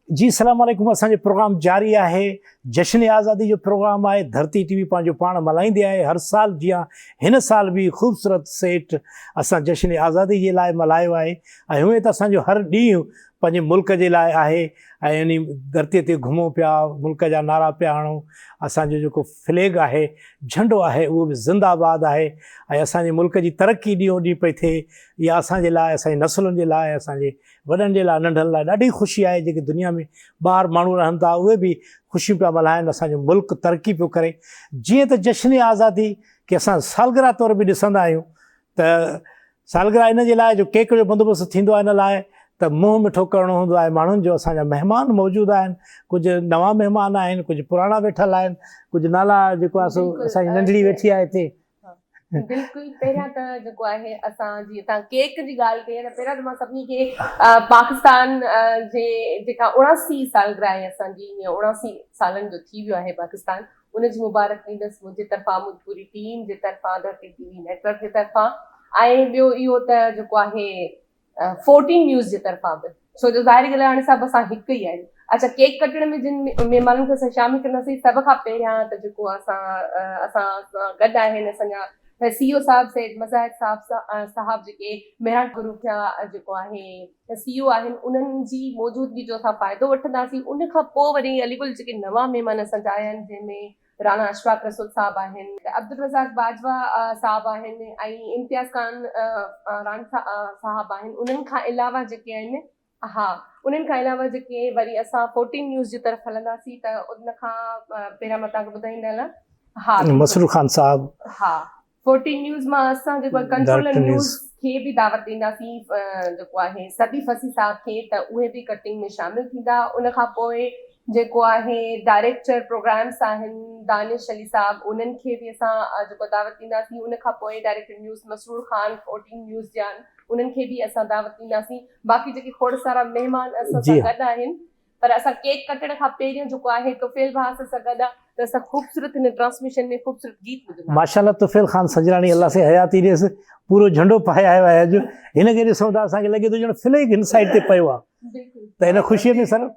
जी सलाम वालेकुम। असांजो प्रोग्राम जारी आहे, जश्न आज़ादी जो प्रोग्राम आहे। धरती टीवी पंहिंजो पाण मल्हाईंदी आहे हर साल, जीअं हिन साल बि ख़ूबसूरत सेट असां जश्न आज़ादी जे लाइ मल्हायो आहे। ऐं हूअं त असांजो हर ॾींहुं पंहिंजे मुल्क जे लाइ आहे ऐं इन धरतीअ ते घुमूं पिया, मुल्क जा नारा पिया हणूं। असांजो जेको फ्लैग आहे, झंडो आहे, उहो बि ज़िंदाबाद आहे। ऐं असांजे मुल्क जी तरक़ी ॾींहों ॾींहुं पई थिए, इहा असांजे लाइ, असांजी नसलुनि जे लाइ, असांजे वॾनि जे लाइ, नंढनि लाइ ॾाढी ख़ुशी आहे। जेके दुनिया में ॿाहिरि माण्हू रहनि था उहे बि ख़ुशियूं पिया मल्हाइनि, असांजो मुल्क तरक़ी पियो करे। जीअं त जश्न आज़ादी खे असां सालगिरह तौर बि ॾिसंदा आहियूं, त सालगिरह इन जे लाइ जो केक जो बंदोबस्तु थींदो आहे, इन लाइ त मुंहुं मिठो करिणो हूंदो आहे माण्हुनि जो। असांजा महिमान मौजूदु आहिनि, कुझु नवां महिमान आहिनि, कुझु पुराणा वेठल आहिनि, कुझु नाला जेको आहे सो असांजी नंढड़ी वेठी आहे हिते। बिल्कुलु पहिरियां त जेको आहे असां जीअं तव्हां केक जी ॻाल्हि कई आहे, त पहिरियां त मां सभिनी खे पाकिस्तान जे जेका 79 सालगिरह आहे असांजी, 79 सालनि जो थी वियो आहे पाकिस्तान, उनजी मुबारक ॾींदसि मुंहिंजे तरफ़ां, मुंहिंजी पूरी टीम जे तरफ़ां, धरती टीवी नेटवर्क जे तरफ़ां। ऐं ॿियो इहो त जेको आहे 14 न्यूज़ जे तरफ़ां बि, छो जो ज़ाहिर ॻाल्हि आहे हाणे सभु असां हिकु ई आहियूं। अच्छा, केक कटण में जिन महिमाननि खे असां शामिल कंदासीं, सभ खां पहिरियां त जेको असां गॾु आहिनि असांजा CEO साहब सैयद मज़ाहिद साहब जेके मेहराट ग्रुप जा जेको आहे CEO आहिनि, उन्हनि जी मौजूदगी जो असां फ़ाइदो वठंदासीं। उन खां पोइ वरी अलीगुल जेके नवां महिमान असांजा आया आहिनि, जंहिंमें राणा अशफाक रसूल साहब आहिनि, अब्दुल रज़ाक बाजवा साहब आहिनि, ऐं इम्तियाज़ खान रान साहब आहिनि। उन्हनि खां अलावा जेके आहिनि, उन्हनि खां अलावा जेके वरी असां 14 न्यूज़ जी तरफ़ हलंदासीं, त उन खां पहिरियां मां तव्हांखे ॿुधाईंदल मसरूर खान साहब। 14 न्यूज़ मां असां जेको कंट्रोलर न्यूज़ खे बि दावत ॾींदासीं, जेको आहे सदी फसी साहब खे, त उहे बि कटिंग में शामिल थींदा। उन खां पोइ जेको आहे डायरेक्टर प्रोग्राम्स आहिनि दानिश अली साहब, उन्हनि खे बि असां जेको दावत ॾींदासीं। उन खां पोइ director news Masroor Khan 14 news जा आहिनि, उन्हनि खे बि असां दावत ॾींदासीं। बाक़ी जेके खोड़ सारा महिमान असां सां गॾु आहिनि, पर असां केक कटण खां पहिरियों जेको आहे तुफ़ैल भाउ सां गॾु आहे, त असां ख़ूबसूरत हिन ट्रांसमिशन में ख़ूबसूरत गीत ॿुधंदासीं। माशाल्लाह तुफ़ैल खान सजरानी, अल्लाह से हयाती ॾियसि, पूरो झंडो पाए आयो आहे अॼु। हिनखे ॾिसूं था असांखे लॻे थो ॼण फ्लैग हिन साइड ते पियो आहे, त हिन ख़ुशीअ में सर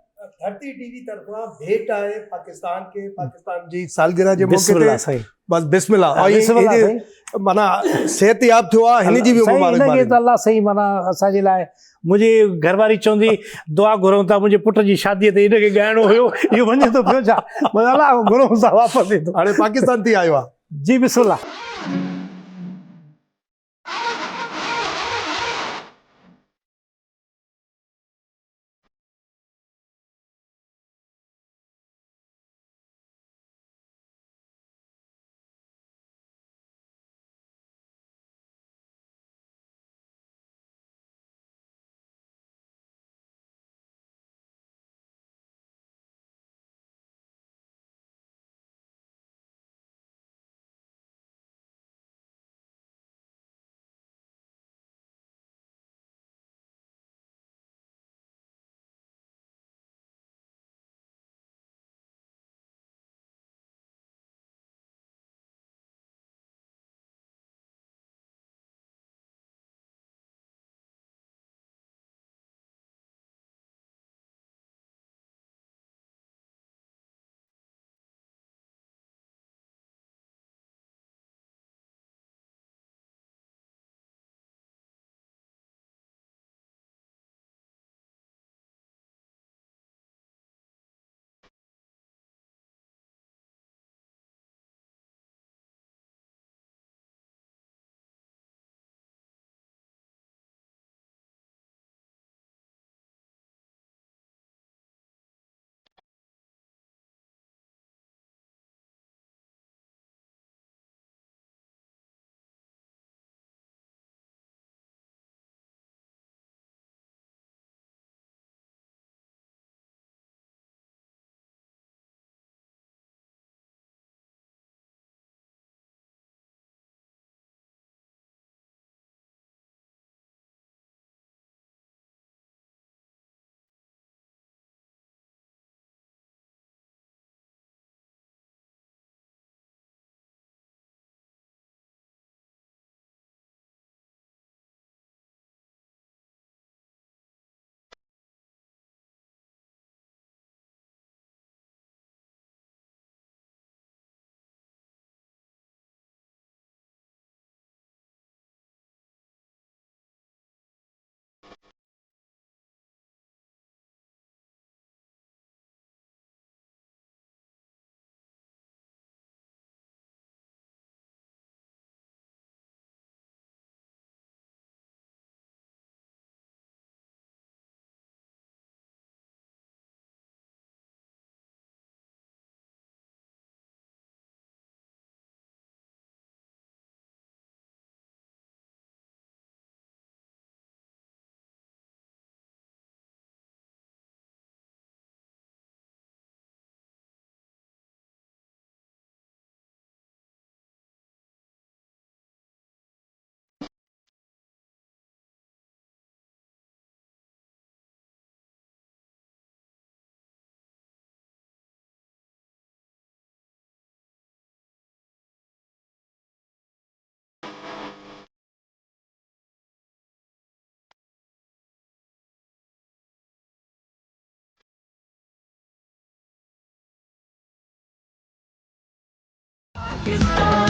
धरती टीवी तरफ़ां भेट आहे पाकिस्तान के, पाकिस्तान जी सालगिरह जे मौके ते बस बिस्मिल्लाह। माना सेहत याब थियो आहे, हिन जी बि मुबारकबाद। त अल्लाह सही माना असांजे लाइ, मुंहिंजी घरवारी चवंदी दुआ घुरूं था, मुंहिंजे पुट जी शादीअ ते हिनखे ॻाइणो हुयो, इहो वञे थो पियो छा, अलाह घुरूं था वापसि ईंदो, हाणे पाकिस्तान थी आयो आहे। जी बिस्मिल्लाह। पाकिस्तान